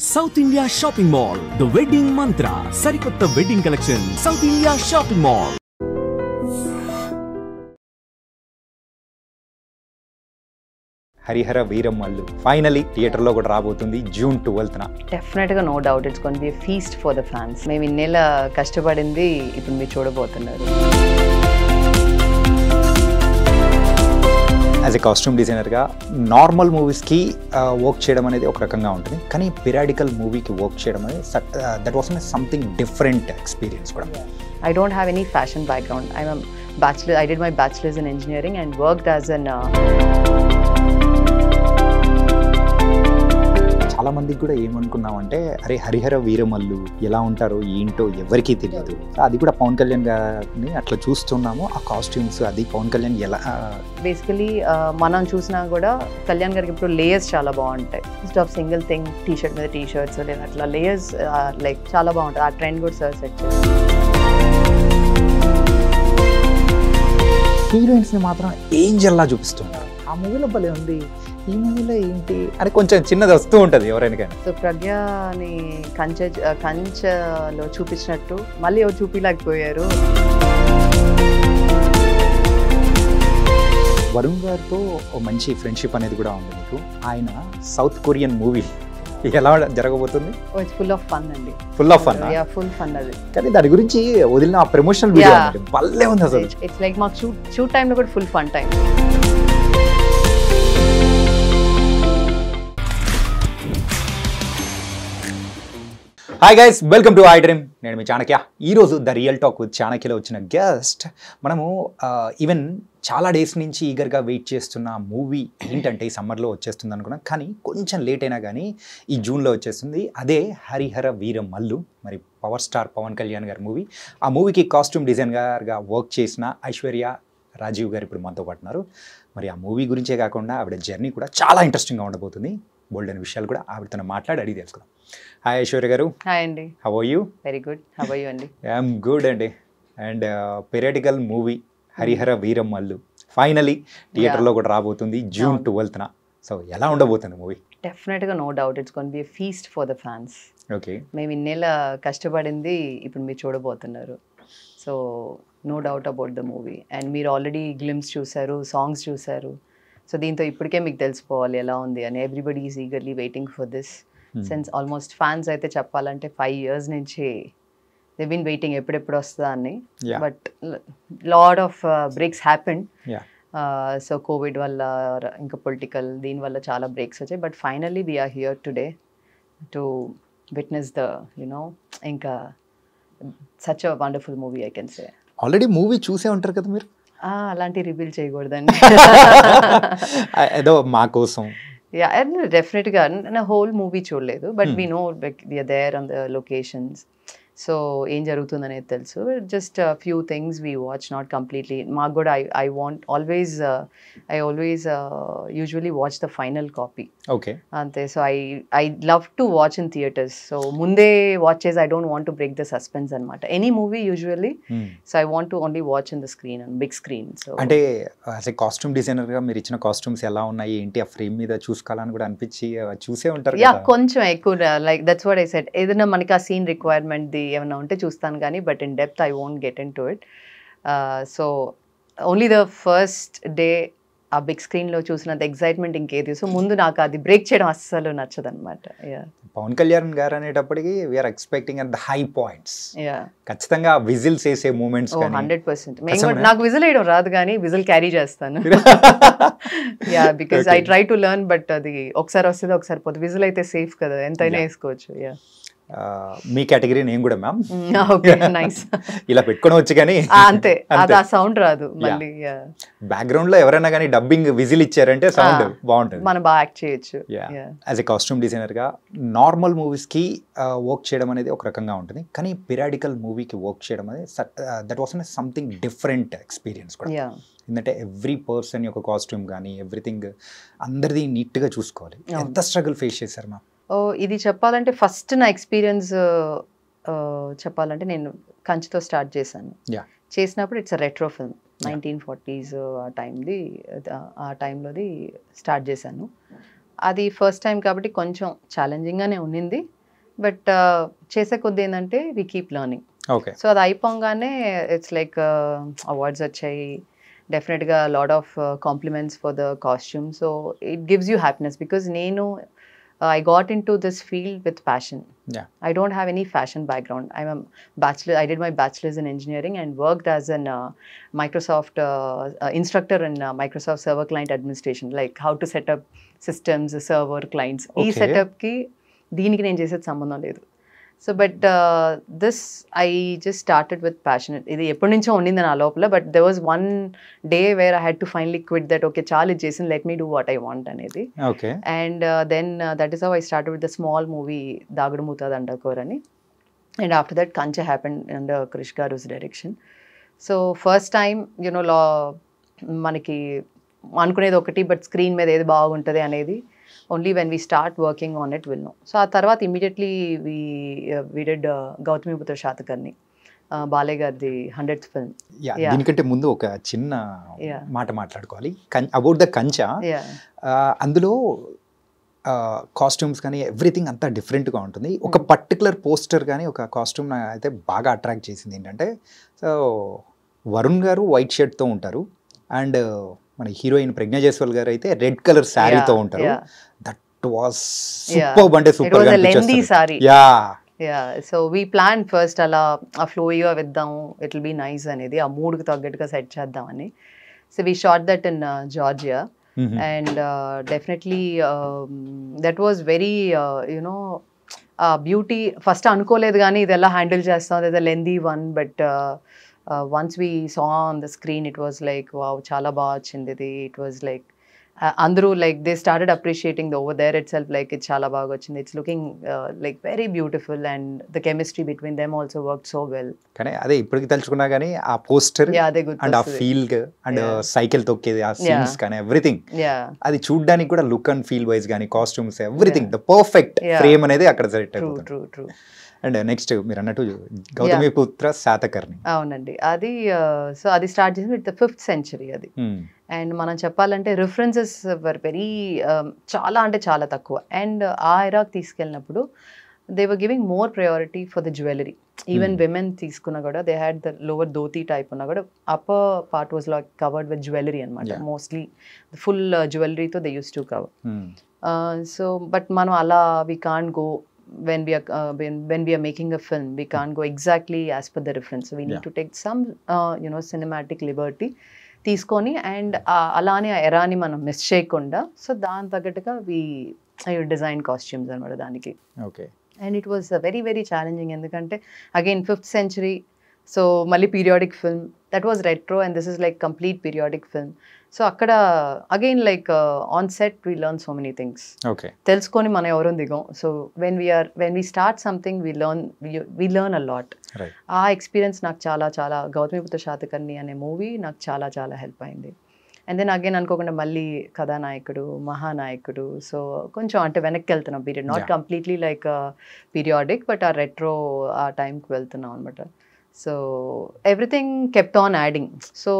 South India Shopping Mall, The Wedding Mantra, Sarikotta Wedding Collection, South India Shopping Mall. Harihara Veeramallu finally theatre లో కూడా రాబోతుంది June 12th. Definitely no doubt it's gonna be a feast for the fans. మేము ఇన్నేళ్ళ కష్టపడింది ఇప్పుడు మీరు చూడబోతున్నారు. As a costume డిజైనర్గా నార్మల్ మూవీస్కి వర్క్ చేయడం అనేది ఒక రకంగా ఉంటుంది, కానీ పిరాడికల్ మూవీకి వర్క్ చేయడం అనేది that was something different experience కూడా. I don't have any fashion background. I'm a bachelor. I did my bachelor's in engineering and worked as an చాలా మందికి కూడా ఏమనుకున్నామంటే అరే హరిహర వీరమల్లు ఎలా ఉంటారో ఏంటో ఎవరికీ తెలియదు. అది కూడా పవన్ కళ్యాణ్ గారిని అట్లా చూస్తున్నాము, ఆ కాస్ట్యూమ్స్ అది పవన్ కళ్యాణ్ ఎలా బేసికలీ మనం చూసినా కూడా కళ్యాణ్ గారికి ఇప్పుడు లేయర్స్ చాలా బాగుంటాయి. Instead of single thing T shirt మీద టీ షర్ట్స్ లేదా అట్లా లేయర్స్ లైక్ చాలా బాగుంటుంది. ఆ ట్రెండ్ కూడా సార్ సెట్ చేస్తారు. హీరోయిన్స్ని మాత్రం ఏంజల్లా చూపిస్తున్నారు. ఆ మూవీలో భలే ఉంది, ఈ మూవీలో ఏంటి అని కొంచెం చిన్నది వస్తూ ఉంటుంది ఎవరైనా కానీ. సో ప్రజ్ఞని కంచెలో చూపించినట్టు మళ్ళీ ఎవరు చూపించలేకపోయారు. వరుణ్ గారితో మంచి ఫ్రెండ్షిప్ అనేది కూడా ఉంది మీకు. ఆయన సౌత్ కొరియన్ మూవీ ఎలా జరగబోతుంది? ఫుల్ ఆఫ్ ఫన్ అండి. Full of fun. Full fun అది. కానీ దాని గురించి వదిలిన ఆ ప్రమోషనల్ వీడియో భలే ఉంది అసలు. ఇట్స్ లైక్ మాకు షూట్ టైంలో కూడా full fun time. Hi guys, welcome to I dream. నేను మీ చాణక్య. ఈరోజు ద రియల్ టాక్ విత్ చాణక్యలో వచ్చిన గెస్ట్ మనము ఈవెన్ చాలా డేస్ నుంచి ఈగర్గా వెయిట్ చేస్తున్న మూవీ ఏంటంటే ఈ సమ్మర్లో వచ్చేస్తుంది అనుకున్నాం, కానీ కొంచెం లేట్ అయినా కానీ ఈ జూన్లో వచ్చేస్తుంది. అదే హరిహర వీరమల్లు, మరి పవర్ స్టార్ పవన్ కళ్యాణ్ గారి మూవీ. ఆ మూవీకి కాస్ట్యూమ్ డిజైనర్గా వర్క్ చేసిన ఐశ్వర్య రాజీవ్ గారు ఇప్పుడు మనతో పాటున్నారు. మరి ఆ మూవీ గురించే కాకుండా ఆవిడ జర్నీ కూడా చాలా ఇంట్రెస్టింగ్గా ఉండబోతుంది. బోల్డ్ అనే విషయాలు కూడా ఆవిడతో మాట్లాడి అడిగి తెలుసుకుందాం. హాయ్ ఐశ్వర్య గారు. హాయ్ అండి. How are you? Very good. How are you అండి? ఐఎమ్ గుడ్ అండి. And periodical movie Harihara Veeramallu finally థియేటర్లో కూడా రాబోతుంది June 12th. సో ఎలా ఉండబోతుంది movie? Definitely no doubt it's gonna be a feast for the fans. Okay. మేము ఇన్నేళ్ళ కష్టపడింది ఇప్పుడు మీరు చూడబోతున్నారు. So no doubt about the movie. And మీరు ఆల్రెడీ గ్లిమ్స్ చూసారు, సాంగ్స్ చూసారు. సో దీంతో ఇప్పటికే మీకు తెలిసిపోవాలి ఎలా ఉంది అని. Everybody is eagerly waiting for this since almost. Fans అయితే చెప్పాలంటే 5 years నుంచి దే బీన్ వెయిటింగ్ ఎప్పుడెప్పుడు వస్తుందా అని. But lot of breaks happened. So Covid వల్ల ఇంకా పొలిటికల్ దీనివల్ల చాలా బ్రేక్స్ వచ్చాయి. But finally we're here today to witness the ఇంకా such a wonderful movie I can say. Already movie చూసే ఉంటారు కదా మీరు? అలాంటి రివీల్ చేయకూడదండి. ఏదో మా కోసం. డెఫినెట్గా నా హోల్ మూవీ చూడలేదు, but we know we're there on the locations. So ఏం జరుగుతుంది అనేది తెలుసు. Just few things we watch, not completely. మాకు కూడా I always usually watch the final copy. Okay. అంతే. So I love to watch in theatres. So ముందే watch చేసి I don't want to break the suspense అనమాట. Any movie usually. So I want to only watch in the screen and big screen. So అంటే as a costume డిజైనర్గా మీరు ఇచ్చిన costumes ఎలా ఉన్నాయి ఏంటి, ఆ ఫ్రేమ్ మీద చూసుకోవాలని కూడా అనిపించి చూసే ఉంటారు. కొంచెం ఎక్కువ like that's what I said. ఏదైనా మనకి ఆ సీన్ రిక్వైర్మెంట్ ఏమైనా ఉంటే చూస్తాను కానీ but in depth I won't get in to it. So only the first day ఆ బిగ్ స్క్రీన్లో చూసినంత ఎక్సైట్మెంట్ ఇంకేది. సో ముందు నాకు అది బ్రేక్ చేయడం అస్సలు నచ్చదు అనమాట. పవన్ కళ్యాణ్ గారు అనేటప్పటికి we're expecting at the high points. ఖచ్చితంగా విజిల్స్ వేసే మూమెంట్స్ 100%. నాకు విజిల్ వేయడం రాదు కానీ విజిల్ క్యారీ చేస్తాను. Because I try to learn, but అది ఒకసారి వస్తుంది ఒకసారి పోతుంది. విజిల్ అయితే సేఫ్ కదా, ఎంతైనా వేసుకోవచ్చు. మీ కేటగిరీ నేను కూడా మ్యామ్. నైస్. ఇలా పెట్టుకోవడం వచ్చి కానీ అంతే, అది ఆ సౌండ్ రాదు. మళ్ళీ బ్యాక్గ్రౌండ్ లో ఎవరైనా కానీ డబ్బింగ్ విజిల్ ఇచ్చారంటే సౌండ్ బాగుంటుంది, మనం బాగా యాక్ట్ చేయొచ్చు. యాజ్ ఎ కాస్ట్యూమ్ డిజైనర్ గా నార్మల్ మూవీస్ కి వర్క్ చేయడం అనేది ఒక రకంగా ఉంటుంది, కానీ పిరాడికల్ మూవీకి వర్క్ చేయడం అనేది that was something different experience కూడా. ఎందుకంటే ఎవ్రీ పర్సన్ యొక్క కాస్ట్యూమ్ కానీ ఎవ్రీథింగ్ అందరిది నీట్గా చూసుకోవాలి. ఎంత స్ట్రగుల్ ఫేస్ చేశారు మ్యామ్? ఇది చెప్పాలంటే ఫస్ట్ నా ఎక్స్పీరియన్స్ చెప్పాలంటే నేను కంచితో స్టార్ట్ చేశాను. చేసినప్పుడు it's a retro film, 1940s ఆ టైంలోది స్టార్ట్ చేశాను. అది ఫస్ట్ టైం కాబట్టి కొంచెం ఛాలెంజింగ్గానే ఉన్నింది. బట్ చేసే కొద్ది ఏంటంటే we keep learning. Okay. So అది అయిపోగానే ఇట్స్ లైక్ అవార్డ్స్ వచ్చాయి, డెఫినెట్గా lot of compliments for the costume. So it gives you happiness because నేను I got into this field with passion. Yeah. I don't have any fashion background. I'm a bachelor. I did my bachelor's in engineering and worked as an Microsoft instructor in Microsoft Server Client Administration, like how to set up systems, server clients. Okay. ఈ setup ki దీనికి నేను చేసేది సంబంధం లేదు. So but this I just started with passion. ఇది ఎప్పటి నుంచో ఉండింది నా లోపల, but there was one day where I had to finally quit that. Okay, చాలా ఇది చేసింది, let me do what I want అనేది. Okay. And then that is how I started with the small movie Dagudu Mootha Dandakor అని. And after that Kanche happened under Krish గారుస్ direction. So first time you know మనకి అనుకునేది ఒకటి, but screen మీద ఏది బాగుంటుంది అనేది only when we start working on it we'll know. So ఆ తర్వాత immediately we did Gautamiputra Satakarni, Balayya గారిది 100th ఫిల్మ్. దీనికంటే ముందు ఒక చిన్న మాట మాట్లాడుకోవాలి అబౌట్ ద కంచ. అందులో కాస్ట్యూమ్స్ కానీ ఎవ్రీథింగ్ అంతా డిఫరెంట్గా ఉంటుంది. ఒక పర్టికులర్ పోస్టర్ కానీ ఒక కాస్ట్యూమ్ అయితే బాగా అట్రాక్ట్ చేసింది ఏంటంటే, సో వరుణ్ గారు వైట్ షర్ట్తో ఉంటారు అండ్ మన హీరోయిన్ ప్రజ్ఞా జైస్వాల్ గారు అయితే రెడ్ కలర్ శారీతో ఉంటారు. దట్ వాస్ సూపర్ అంటే సూపర్ గా అనిపించేస్తుంది. Yeah so we plan first అలా ఆ ఫ్లోయిగా వేద్దాం, ఇట్ విల్ బీ నైస్ అనేది, ఆ మూడ్కి తగ్గట్టుగా సెట్ చేద్దామని. So we shot that in Georgia and definitely that was very you know beauty. First అనుకోలేదు కానీ ఇది ఎలా హ్యాండిల్ చేస్తాం, ఇది lengthy one, but once we saw on the screen it was like wow, chala baga vachindi idi. It was like andru like they started appreciating the over there itself, like it chala baga vachindi, it's looking like very beautiful and the chemistry between them also worked so well. కానీ అదే ఇప్పటికి తలుచుకున్నా కానీ ఆ poster and ఆ feel and cycle తొక్కేది ఆ scenes కానీ everything అది చూడడానికి కూడా లుక్ అండ్ ఫీల్ వైజ్ కానీ costumes everything the perfect frame అనేది అక్కడ సెట్ అయిపోతుంది. ట్రూ. అండ్ నెక్స్ట్ మీరు అన్నట్టు గౌతమిపుత్ర శాతకర్ణి. అవునండి, అది సో అది స్టార్ట్ చేసి విత్ ద 5th century అది. అండ్ మనం చెప్పాలంటే రిఫరెన్సెస్ వర్ వెరీ చాలా అంటే చాలా తక్కువ. అండ్ ఆ ఎరాకి తీసుకెళ్ళినప్పుడు they were giving more priority for the jewellery. Even women తీసుకున్నా కూడా they had the lower dhoti type ఉన్నా కూడా upper part was like covered with jewellery అనమాట. మోస్ట్లీ ఫుల్ జ్యువెలరీతో they use to cover. So but మనం అలా we can't go when we are making a film. We can't go exactly as per the reference. So we need to take some cinematic liberty తీసుకొని and అలానే ఆ ఎరాని మనం miss చేయకుండా, so దాని తగ్గట్టుగా వి design costumes అనమాట దానికి. Okay. And it was very very challenging ఎందుకంటే అగైన్ 5th century, సో మళ్ళీ periodic film, that was retro and this is like complete periodic film. So అక్కడ again like on set we learn so many things. తెలుసుకొని మనం ఎవరో దిగం. So when we start something we learn a lot. ఆ experience నాకు చాలా చాలా గౌతమిపుత్ర శాతకర్ణి అనే మూవీ నాకు చాలా చాలా హెల్ప్ అయింది. అండ్ దెన్ అగైన్ అనుకోకుండా మళ్ళీ కథానాయకుడు, మహానాయకుడు, సో కొంచెం అంటే వెనక్కి వెళ్తున్నాం period, not completely like periodic but ఆ రెట్రో ఆ టైంకి వెళ్తున్నాం అనమాట. So everything kept on adding. So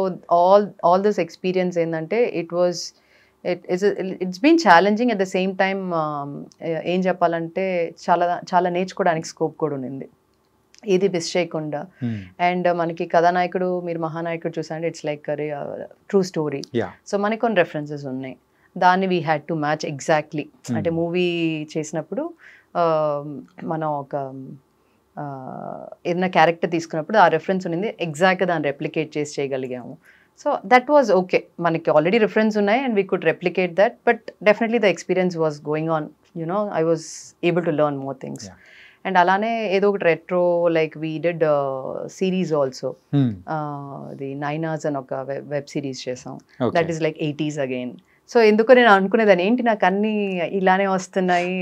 all this experience ఏంటంటే it's been challenging at the same time. ఏం చెప్పాలంటే చాలా చాలా నేర్చుకోవడానికి స్కోప్ కూడా ఉంది, ఏది మిస్ చేయకుండా. అండ్ మనకి కథానాయకుడు, మీరు మహానాయకుడు చూసారంటే it's like true story. So మనకి కొన్ని రెఫరెన్సెస్ ఉన్నాయి, దాన్ని we had to match exactly. అంటే మూవీ చేసినప్పుడు మనం ఒక ఏదైనా క్యారెక్టర్ తీసుకున్నప్పుడు ఆ రెఫరెన్స్ ఉన్నది ఎగ్జాక్ట్గా దాన్ని రెప్లికేట్ చేసి చేయగలిగాము. సో దట్ వాజ్ ఓకే, మనకి ఆల్రెడీ రిఫరెన్స్ ఉన్నాయి and we could replicate that, but definitely the experience was going on, you know I was able to learn more things. And అలానే ఏదో ఒకటి retro like we did series also, the 9 hours అని ఒక web series చేసాం, that is like 80s again. So ఎందుకో నేను అనుకునేదాన్ని ఏంటి నాకు అన్ని ఇలానే వస్తున్నాయి,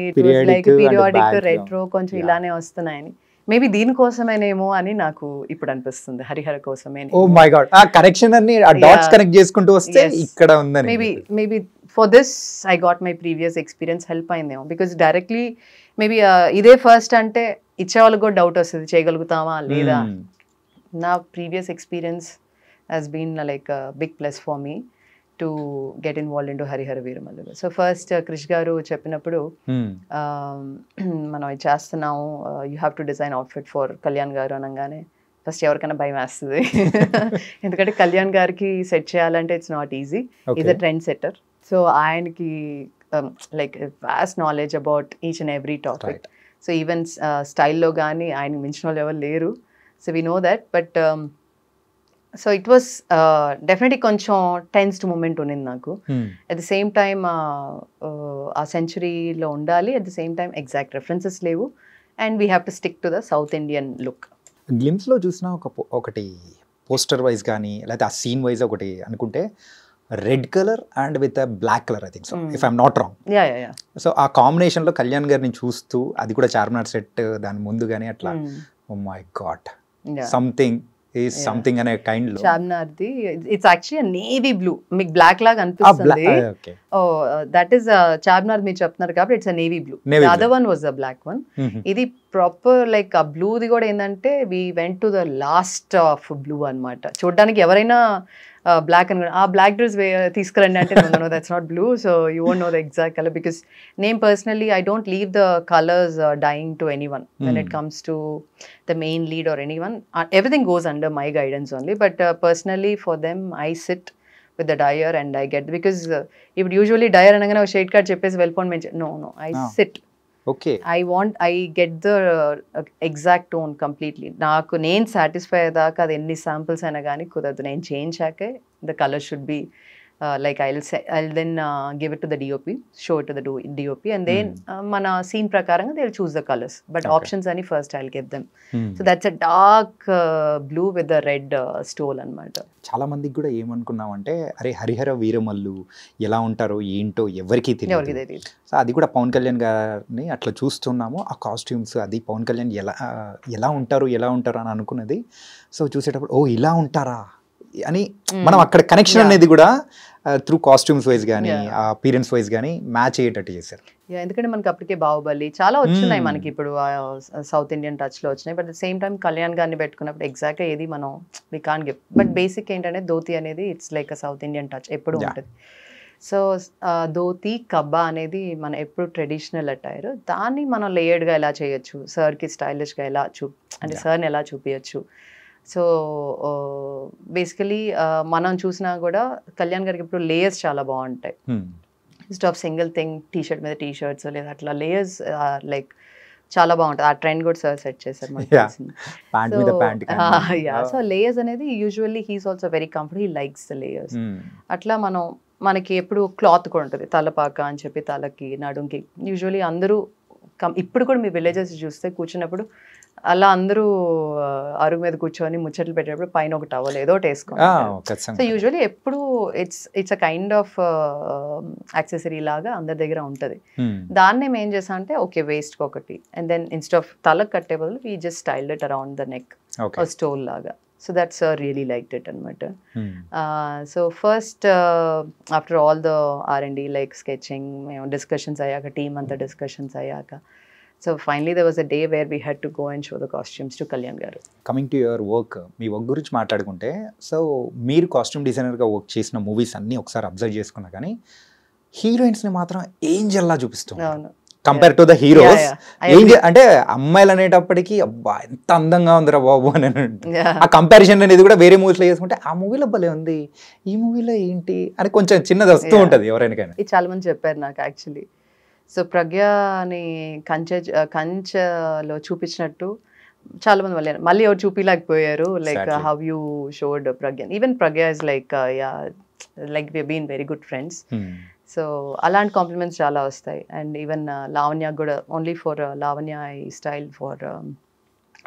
లైక్ పీరియాడిక్ రెట్రో కొంచెం ఇలానే వస్తున్నాయని. మేబీ దీనికోసమేనేమో అని నాకు ఇప్పుడు అనిపిస్తుంది, హరిహర కోసమే. ఓ మై గాడ్, ఆ కనెక్షన్ అన్ని ఆ డాట్స్ కనెక్ట్ చేసుకుంటూ వస్తే ఇక్కడ ఉందని. Maybe for this I got my previous experience help అయిందేమో, బికాస్ డైరెక్ట్లీ మేబీ ఇదే ఫస్ట్ అంటే ఇచ్చే వాళ్ళకి కూడా డౌట్ వస్తుంది చేయగలుగుతామా లేదా. నా previous experience has been like big plus for me. To get involve in to Hari Hara Veera Mallu. So first Krish garu చెప్పినప్పుడు మనం ఇది చేస్తున్నాము, you have to design outfit for Kalyan గారు అనగానే ఫస్ట్ ఎవరికైనా భయం వేస్తుంది. ఎందుకంటే కళ్యాణ్ గారికి సెట్ చేయాలంటే it's not easy, is a trend setter. So ఆయనకి like vast knowledge about each and every topic. So even స్టైల్లో కానీ ఆయన మించిన వాళ్ళు ఎవరు లేరు. So we know that. But so it was definitely కొంచెం టెన్స్డ్ మూమెంట్ ఉన్నింది నాకు. అట్ ద సేమ్ టైమ్ ఆ సెంచురీలో ఉండాలి, at the same time exact references లేవు, and we have to stick to the south Indian look. గ్లిమ్స్లో చూసిన ఒకటి పోస్టర్ వైజ్ కానీ లేకపోతే ఆ సీన్ వైజ్ ఒకటి అనుకుంటే red colour and with black colour, I think so, if I'm not wrong. So ఆ కాంబినేషన్లో కళ్యాణ్ గారిని చూస్తూ, అది కూడా చార్మినార్ సెట్ దాని ముందు కానీ అట్లా, oh my god, something is something అనే కైండ్ లో. చార్మినార్ది ఇట్స్ యాక్చువల్లీ నేవీ బ్లూ, మీకు బ్లాక్ లాగా అనిపిస్తుంది. దట్ ఈస్ చార్మినార్ మీరు చెప్తున్నారు కాబట్టి it's navy blue. The other one was the black one. ఇది ప్రాపర్ లైక్ ఆ బ్లూది కూడా ఏంటంటే we went to the last of blue అన్నమాట. చూడడానికి ఎవరైనా బ్లాక్ అని ఆ బ్లాక్ డ్రెస్ తీసుకురండి అంటే no that's not blue, so you won't know the exact colour. Because నేను personally I don't leave the colours dyeing to anyone when it comes to the main lead or anyone. Everything goes under my guidance only, but personally for them I sit with the dyer and I get, because if usually dyer anagana shade card cheppesi velpon men, no I sit. Okay, I get the exact tone completely. Naaku nen satisfy ayadaaka adi enni samples aina gaani kudadu, nen change chake the color should be like I'll then give it to the DOP, show it to the DOP, and then mana scene prakaranga they'll choose the colors, but options ani first I'll give them. So that's a dark blue with the red stole anamata. చాలా మందికి కూడా ఏమనుకున్నామంటే, అరే హరిహర వీరమల్లు ఎలా ఉంటారో ఏంటో ఎవరికి తెలియదు. So అది కూడా పవన్ కళ్యాణ్ గారిని అట్లా చూస్తున్నాము, ఆ కాస్ట్యూమ్స్ అది పవన్ కళ్యాణ్ ఎలా ఉంటారు అని అనుకున్నది. సో చూసేటప్పుడు ఓ ఇలా ఉంటారా అని మనం అక్కడ కనెక్షన్ అనేది కూడా త్రూ కాస్ట్యూమ్స్ వైజ్ కానీ అపీరెన్స్ వైజ్ కానీ మ్యాచ్ అయ్యేటట్టు చేశారు. ఎందుకంటే మనకి అప్పటికే బాహుబలి చాలా వచ్చినాయి మనకి, ఇప్పుడు సౌత్ ఇండియన్ టచ్ లో వచ్చినాయి. But the same time Kalyan గారిని పెట్టుకున్నప్పుడు ఎగ్జాక్ట్ గా ఏది మనం వి కాన్ గివ్. బట్ బేసిక్ ఏంటంటే ధోతి అనేది it's like a south Indian touch ఎప్పుడు ఉంటుంది. సో ధోతి కబ్బా అనేది మన ఎప్పుడు ట్రెడిషనల్ అటైర్, దాన్ని మనం లేయర్డ్గా ఎలా చేయొచ్చు, సార్కి స్టైలిష్గా ఎలా అంటే సార్ని ఎలా చూపించచ్చు. సో బేసికలీ మనం చూసినా కూడా కళ్యాణ్ గారికి ఇప్పుడు లేయర్స్ చాలా బాగుంటాయి. Instead of single thing t-shirt మీద టీషర్ట్స్ లేదా అట్లా లేయర్స్ లైక్ చాలా బాగుంటుంది. ఆ ట్రెండ్ కూడా సార్ సెట్ చేశారు మనకి. సో లేయర్స్ అనేది usually he's also very comfort, he likes the layers. అట్లా మనకి ఎప్పుడు క్లాత్ కూడా ఉంటుంది, తలపాక అని చెప్పి తలకి నడుంకి. యూజువల్లీ అందరూ ఇప్పుడు కూడా మీ విలేజెస్ చూస్తే కూర్చున్నప్పుడు అలా అందరూ అరుగు మీద కూర్చొని ముచ్చట్లు పెట్టేటప్పుడు పైన ఒక టవల్ ఏదో ఒకటి వేసుకుంటారు. సో యూజువల్లీ ఎప్పుడు it's a kind of accessory లాగా అందరి దగ్గర ఉంటుంది. దాన్ని మేము ఏం చేసాం అంటే ఓకే వేస్ట్ ఒకటి, అండ్ దెన్ ఇన్స్టెడ్ ఆఫ్ తలకు కట్టే బదులు we just styled it around the neck, stole లాగా. So that's really liked it anamata. So first after all the R&D like sketching, discussions ayaka, team anta discussions ayaka, so finally there was a day where we had to go and show the costumes to Kalyan garu. Coming to your work, me work గురించి మాట్లాడుకుంటే, so మీరు costume డిజైనర్గా work చేసిన movies అన్నీ ఒకసారి observe చేసుకున్నా కానీ హీరోయిన్స్ని మాత్రం ఏంజల్లా చూపిస్తున్నారు కంపేర్ టు ద హీరోస్. అంటే అమ్మాయిలు అనేటప్పటికీ అబ్బా ఎంత అందంగా ఉందిరా బాబు అని ఆ కంపారిజన్ అనేది కూడా వేరే మూవీస్లో చేసుకుంటే ఆ మూవీలో భలే ఉంది, ఈ మూవీలో ఏంటి అని కొంచెం చిన్నది వస్తూ ఉంటుంది ఎవరైనా. ఇది చాలా మంది చెప్పారు నాకు యాక్చువల్లీ. సో ప్రజ్ఞని కంచెలో చూపించినట్టు చాలా మంది మళ్ళీ ఎవరు చూపించలేకపోయారు, like how you showed Pragya. Even Pragya is like like we been very good friends. So అలాంటి కాంప్లిమెంట్స్ చాలా వస్తాయి. అండ్ ఈవెన్ లావణ్య కూడా, only for Lavanya I style for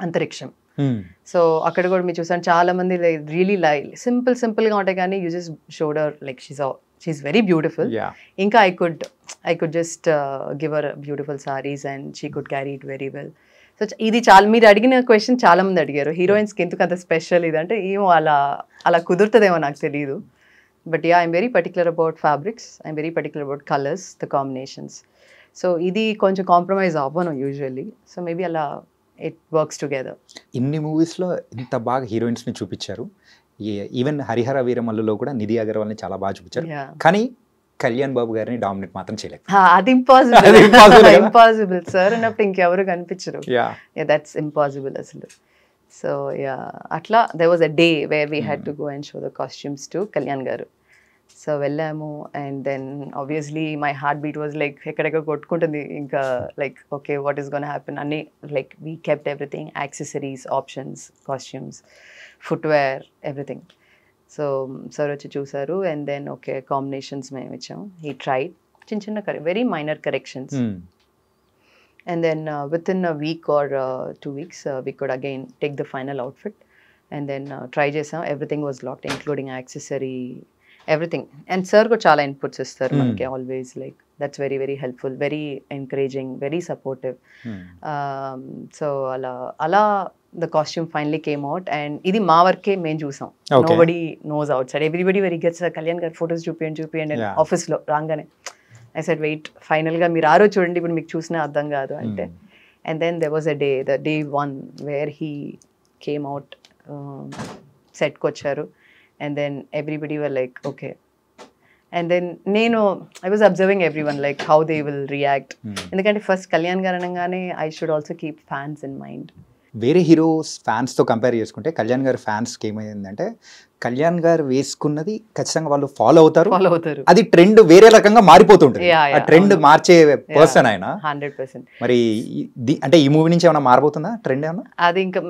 Antariksham. So అక్కడ కూడా మీరు చూసాను చాలా మంది రియలీ సింపుల్గా ఉంటాయి కానీ you just showed her like she is very beautiful. ఇంకా I could just give her beautiful saris and she could carry it very well. So ఇది చాలా మీరు అడిగిన క్వశ్చన్ చాలా మంది అడిగారు, హీరోయిన్స్కి ఎందుకు అంత స్పెషల్ ఇదంటే ఏమో అలా కుదురుతుందేమో నాకు తెలియదు. But yeah, I'm very particular about fabrics. I'm very particular about colors, the combinations. So ఇది కొంచెం కాంప్రమైజ్ అవ్వను యూజువల్లీ. సో మేబీ అలా ఇట్ వర్క్స్ టుగెదర్. ఇన్ని మూవీస్లో ఇంత బాగా హీరోయిన్స్ని చూపించారు, ఈవెన్ హరిహర వీరమల్లులో కూడా నిధి అగర్వాల్ని చాలా బాగా చూపించారు. Yeah. కానీ కళ్యాణ్ బాబు గారిని డామినేట్ మాత్రం చేయలేదు. అది ఇంపాసిబుల్. అది impossible కదా? ఇంపాసిబుల్ సార్ అన్నప్పుడు ఇంకెవరు కనిపించరు. యా దట్స్ ఇంపాసిబుల్ అసలు. సో యా అట్లా there was a day where we had to go and show the costumes to Kalyan garu. So వెళ్ళాము and then obviously my heart beat was like ఎక్కడెక్కడ కొట్టుకుంటుంది ఇంకా like okay what is gonna happen అన్ని like we kept everything, accessories, options, costumes, footwear, everything. So sir వచ్చి చూసారు and then okay combinations మేము ఇచ్చాం. He tried చిన్న చిన్న very minor corrections. And then within a week or 2 weeks, we could again take the final outfit and then try chesam. Everything was locked, including accessory, everything. And sir ko chala inputs istaru manaki always, like that's very very helpful, very encouraging, very supportive. So ala the costume finally came out and idi ma varke men chusam. Nobody knows outside. Everybody very gets Kalyan gar photos chupi and office lo rangane I said wait, final ga meer aro chudandi ippudu meeku chusina ardham kaadu ante. And then there was a day, the day one, where he came out, set ko vacharu and then everybody were like okay. And then I was observing everyone like how they will react. Endukante first Kalyan garu anangane I should also keep fans in mind. వేరే heroes ఫ్యాన్స్తో compare చేసుకుంటే కళ్యాణ్ గారి ఫ్యాన్స్కి ఏమైందంటే కళ్యాణ్ గారు వేసుకున్నది ఖచ్చితంగా వాళ్ళు follow అవుతారు. అది ట్రెండ్ వేరే రకంగా మారిపోతుంటుంది. ఆ ట్రెండ్ మార్చే పర్సన్ ఆయన 100%. మరి అంటే ఈ మూవీ నుంచి ఏమైనా మారబోతుందా ట్రెండ్ ఏమన్నా? అది ఇంకా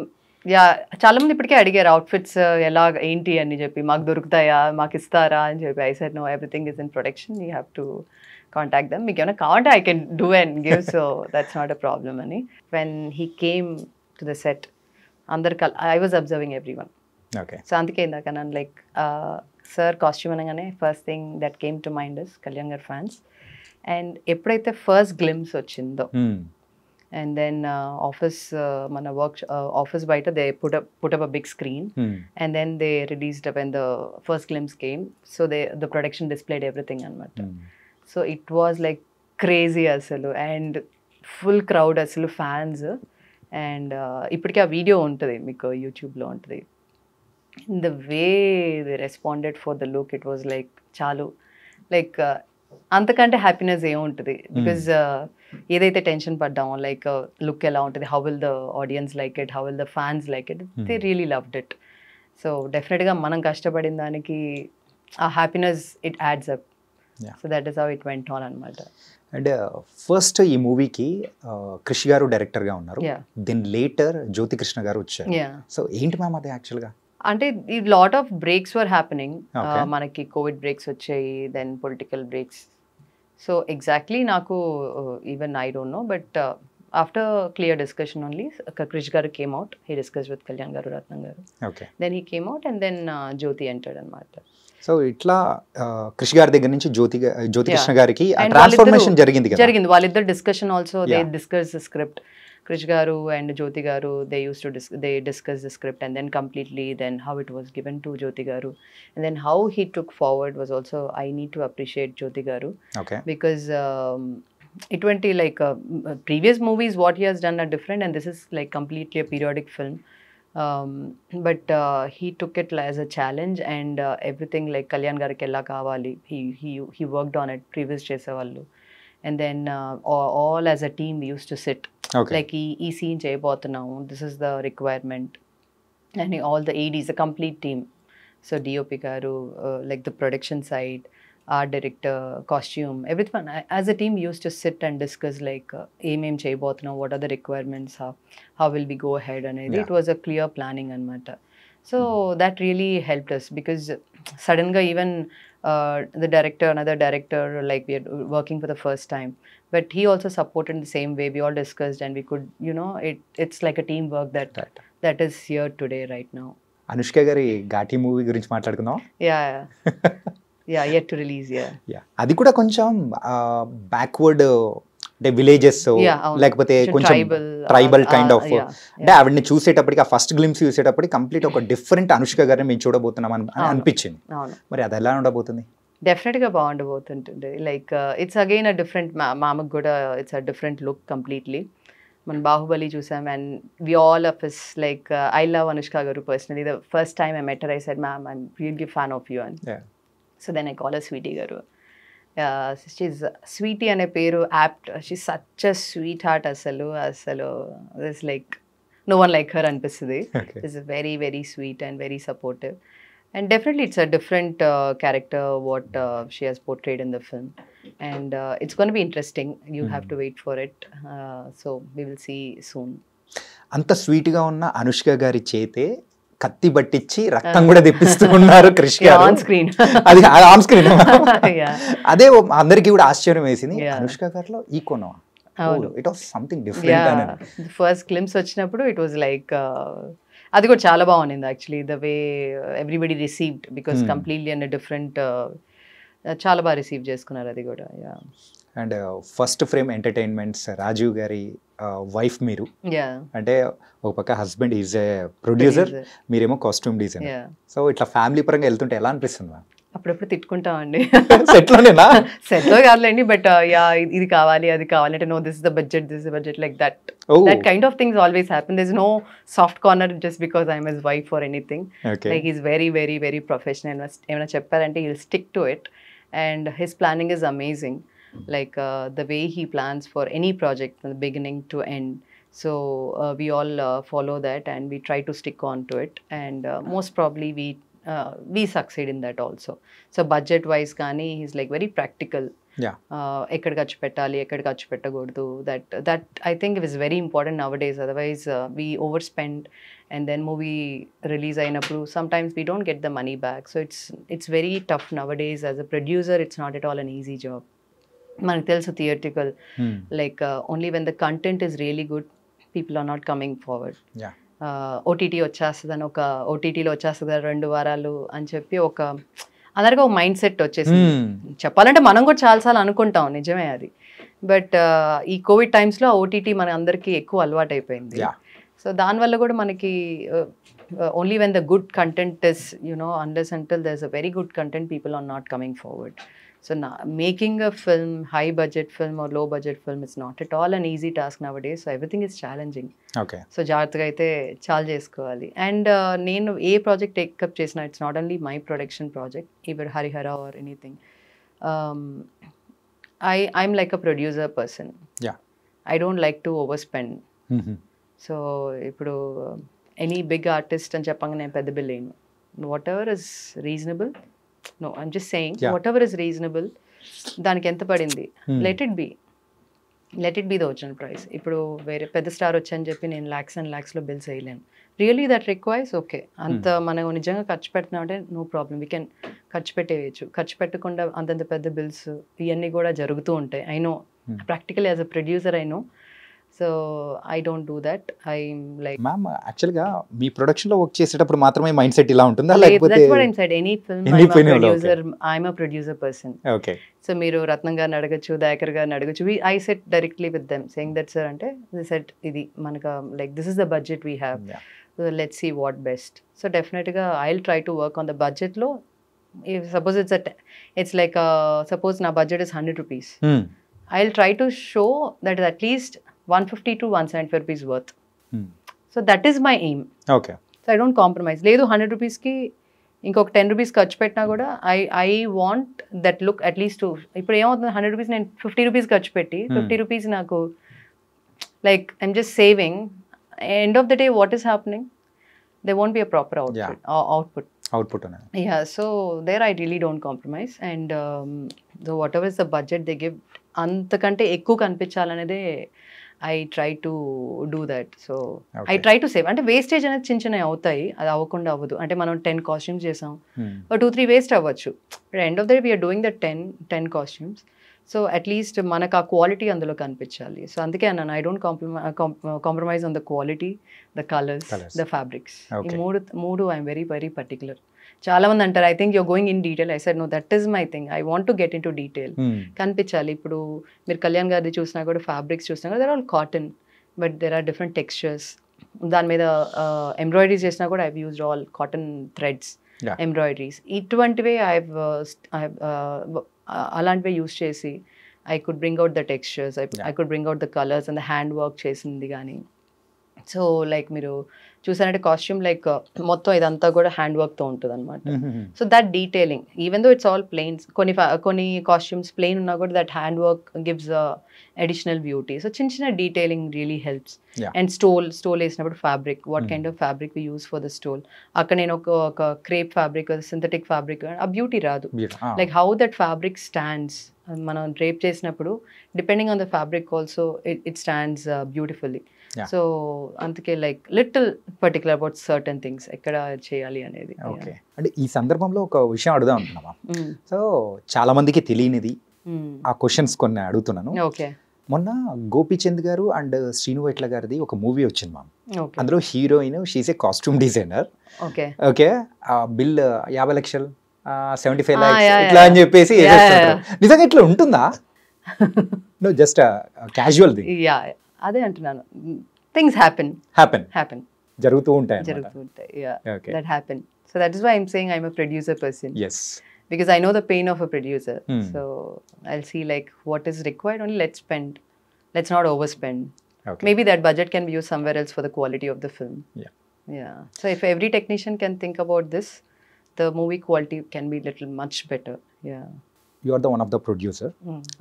యా చాలా మంది ఇప్పటికే అడిగారు అవుట్ఫిట్స్ ఎలా ఏంటి అని చెప్పి, మాకు దొరుకుతాయా, మాకు ఇస్తారా అని చెప్పి. I said no, everything is in production, you have to contact them. మీకు ఏమైనా కావాలంటే I can do and give, so that's not a problem అని. When he came to the set, I was observing everyone. Okay. So andike indaka nan like sir costume anagane first thing that came to mind is Kalyan gar fans. And eppudaithe first glimpse vachindo and then office mana work office baita they put up a big screen and then they released when the first glimpse came, so the production displayed everything anamata. So it was like crazy asalu and full crowd asalu fans. And ఇప్పటికీ ఆ video ఉంటుంది మీకు యూట్యూబ్లో ఉంటుంది. The way they responded for the look, it was like చాలు like అంతకంటే happiness ఏముంటుంది. Because ఏదైతే టెన్షన్ పడ్డామో లైక్ లుక్ ఎలా ఉంటుంది, how will the audience like it, how will the fans like it, they really loved it. So డెఫినెట్గా మనం కష్టపడిన దానికి ఆ happiness it adds up. So that is how it went on అనమాట. And first ఈ మూవీకి కృషి గారు డైరెక్టర్గా ఉన్నారు, దెన్ లేటర్ జ్యోతి కృష్ణ గారు వచ్చారు. సో ఏంటి మ్యామ్ అది యాక్చువల్గా? అంటే ఈ lot of breaks were happening. మనకి కోవిడ్ బ్రేక్స్ వచ్చాయి, then political breaks. So exactly నాకు even I don't know, but after clear discussion only Krish garu came out. He discuss with Kalyan garu, Ratnam garu. Then he came out and then Jyothi entered అనమాట. So ఇట్లా కృషి గారి దగ్గర నుంచి జ్యోతి కృష్ణ గారికి transformation జరిగింది. వాళ్ళిద్దరు discussion also they discuss the script. Krish garu and Jyothi garu they use to they discuss the script and then completely then how it was given to Jyothi garu and then how he took forward was also I need to appreciate Jyothi garu. Because ఇటువంటి like previous movies what he has done are different and this is like completely a periodic film. But he took it as a challenge and everything like Kalyan gariki ella kavali, he worked on it, previous chesavallu, and then all as a team we used to sit like ee scene cheyabothunnamu, this is the requirement, and all the ADs, the complete team, so DOP garu, like the production side, art director, costume, everything as a team we used to sit and discuss like aim cheyabothunnamu, what are the requirements, how will we go ahead, and it was a clear planning anamata. So that really helped us because sudden ga even another director like we are working for the first time, but he also supported in the same way. We all discussed and we could, you know, it's like a teamwork that is here today right now. Anushka gari Ghati movie gurinchi maatladukundaం. Yeah, yet to release. అది కూడా కొంచెం backward అంటే villages లేకపోతే కొంచెం tribal kind of, అంటే ఆవిడని చూసేటప్పటికి ఆ ఫస్ట్ గ్లిమ్స్ చూసేటప్పటికి కంప్లీట్ ఒక డిఫరెంట్ అనుష్క గారిని మేము చూడబోతున్నాం అని అనిపించింది. మరి అది ఎలా ఉండబోతుంది? డెఫినెట్గా బాగుండబోతుంటుంది. Like it's again a different, మామకు కూడా it's a different look completely. మన బాహుబలి చూసాం and we all of us like I love Anushka garu personally the first time I met her I said ma'am I'm really fan of you అని so then I call her Sweety garu she's Sweety అనే పేరు apt she's such a sweet heart అసలు it's like no one like her అనిపిస్తుంది is very very sweet and very supportive and definitely it's a different character what she has portrayed in the film and it's going to be interesting you have to wait for it so we will see soon అంత sweet గా ఉన్న అనుష్క గారి చేతే కత్తి బట్టించి రక్తం కూడా తెప్పిస్తూ ఉన్నారు Krish garu on screen అది ఆన్ స్క్రీన్ అదే అందరికీ కూడా ఆశ్చర్యం వేసింది అనుష్క గారిలో ఈ కోణం it was something different first glimpse వచ్చినప్పుడు ఇట్ వాజ్ లైక్ అది కూడా చాలా బాగుంది actually the way everybody received because completely and different చాలా బాగా రిసీవ్ చేసుకున్నారు అది కూడా and first frame entertainments Rajeev garu wife మీరు అంటే ఒక పక్క హస్బెండ్ ఈజ్ ఏ ప్రొడ్యూసర్ మీరేమో కాస్ట్యూమ్ డిజైనర్ సో ఇట్లా ఫ్యామిలీ పరంగా వెళ్తుంటే ఎలా అనిపిస్తుంది అప్పుడప్పుడు తిట్టుకుంటామండి సెట్లోనేనా సెట్లో కాదులేండి బట్ యా ఇది కావాలి అది కావాలి అంటే no this is the budget like that kind of things always happen this no soft corner just because I'm his wife for anything like is very very very professional ఏమైనా చెప్పారంటే will stick to it and his planning is amazing like the way he plans for any project from the beginning to end so we all follow that and we try to stick on to it and most probably we succeed in that also so budget wise kani he's like very practical ekkada ఖర్చు పెట్టాలి ఎక్కడ ఖర్చు పెట్టకూడదు that I think is very important nowadays otherwise we overspend and then movie release అయినప్పుడు sometimes we don't get the money back so it's very tough nowadays as a producer it's not at all an easy job మనకు తెలుసు theatrical like only when the content is really good people are not coming forward OTT వచ్చేస్తుందని ఒక ఓటీటీలో వచ్చేస్తుంది 2 వారాలు అని చెప్పి ఒక అందరికీ ఒక మైండ్ సెట్ వచ్చేసింది చెప్పాలంటే మనం కూడా చాలాసార్లు అనుకుంటాం నిజమే అది బట్ ఈ కోవిడ్ టైమ్స్లో ఓటీటీ మన అందరికీ ఎక్కువ అలవాటు అయిపోయింది సో దానివల్ల కూడా మనకి only when the good content is unless until there's a very good content people are not coming forward so making a film high budget film or low budget film is not at all an easy task nowadays so everything is challenging so జాగ్రత్తగా అయితే చాలా చేసుకోవాలి and నేను ఏ project take up చేసినా it's not only my production project even Harihara or anything I'm like a producer person I don't like to overspend so ఇప్పుడు any big artist అని చెప్పంగా నేను పెద్ద బిల్ వేయను whatever is reasonable no I'm just saying whatever is reasonable దానికి ఎంత పడింది let it be the original price ఇప్పుడు వేరే పెద్ద స్టార్ వచ్చని చెప్పి నేను lakhs and lakhs లో బిల్స్ వేయలేను రియలీ దట్ రిక్వైర్స్ ఓకే అంత మనం నిజంగా ఖర్చు పెట్టినామంటే నో ప్రాబ్లం వీ కెన్ ఖర్చు పెట్టేయచ్చు ఖర్చు పెట్టకుండా అంతంత పెద్ద బిల్స్ ఇవన్నీ కూడా జరుగుతూ ఉంటాయి I know practical as a producer I know so I don't do that I'm like ma'am యాక్చువల్గా మీ ప్రొడక్షన్లో వర్క్ చేసేటప్పుడు మాత్రమే మైండ్ సెట్ ఇలా ఉంటుందా లేకపోతే that's what I said any film I'm a producer person okay so మీరు రత్నం గారిని అడగచ్చు దయాకర్ గారిని అడగచ్చు I set directly with them saying that sir అంటే సెట్ ఇది మనకు like this is the budget we have let's see what best so డెఫినెట్గా I will try to work on the బడ్జెట్లో సపోజ్ ఇట్స్ లైక్ సపోజ్ నా budget is 100 rupees I will try to show that is at least 150 to 175 rupees worth so that is my aim okay so I don't compromise లేదు 100 rupees కి ఇంకొక 10 rupees ఖర్చు పెట్టినా కూడా I want that look at least to ఇప్పుడు ఏమవుతుంది 100 rupees నేను 50 rupees ఖర్చు పెట్టి 50 rupees నాకు like I'm just saving end of the day what is happening there won't be a proper output yeah so there I really don't compromise and so whatever is the budget they give అంతకంటే ఎక్కువ కనిపించాలనేదే I try to do that so I try to save అంటే wastage అనేది చిన్న చిన్నవి అవుతాయి అది అవ్వకుండా అవ్వదు అంటే మనం 10 కాస్ట్యూమ్స్ చేసాం 2-3 వేస్ట్ అవ్వచ్చు but end of the day we are doing the 10 costumes so at least మనకు ఆ క్వాలిటీ అందులో కనిపించాలి సో అందుకే అన్నాను I don't compromise on the quality the colours the fabrics ఈ మూడు ఐఎమ్ వెరీ వెరీ పర్టికులర్ చాలా మంది అంటారు I think you're going in detail I said no that is my thing I want to get into detail కనిపించాలి ఇప్పుడు మీరు కళ్యాణ్ గారిది చూసినా కూడా ఫ్యాబ్రిక్స్ చూసినా కూడా they're all cotton but there are different textures దాని మీద ఎంబ్రాయిడరీస్ చేసినా కూడా I've used all cotton threads embroideries ఇటువంటివే అలాంటివే యూజ్ చేసి I could bring out the textures, I could bring out the colors and the hand work chesindi gaani. So like మీరు చూసారంటే costume like మొత్తం ఇదంతా కూడా హ్యాండ్ వర్క్తో ఉంటుంది అనమాట. So that detailing even though it's all plains, కొన్ని costumes plain ఉన్నా కూడా that hand work gives additional beauty. So చిన్న చిన్న detailing really helps. And stole వేసినప్పుడు fabric, what kind of fabric we use for the stole. అక్కడ నేను ఒక crepe fabric, synthetic fabric, ఆ బ్యూటీ రాదు. Like how that fabric stands, మనం drape చేసినప్పుడు depending on the fabric also it stands beautifully. So అందుకే like little particular about certain things ఎక్కడ చేయాలి అనేది. ఓకే, అంటే ఈ సందర్భంలో ఒక విషయం అడుగుదాం అంటున్నామా. సో చాలా మందికి తెలియనిది ఆ క్వశ్చన్స్ కొన్ని అడుగుతున్నాను. ఓకే, మొన్న గోపీచంద్ గారు అండ్ శ్రీను వైట్ల గారిది ఒక మూవీ వచ్చింది మ్యామ్. అందులో heroine she's a costume designer. Okay okay, bill 50 లక్షలు 75 lakhs ఇట్లా అని చెప్పేసి నిజంగా ఇట్లా ఉంటుందా? No, just casual thing. Yeah, అదే అంటున్నాను, థింగ్స్ హ్యాపెన్ జరుగుతూ ఉంటాయి. Yeah, that happen. So that is why I'm saying I'm a producer person. yes, because I know the pain of a producer. So I'll see like what is required, only let's spend, let's not overspend. Okay. Maybe that budget can be used somewhere else for the quality of the film. Yeah, so if every technician can think about this, the movie quality can be little much better. Yeah, you are the one of the producer.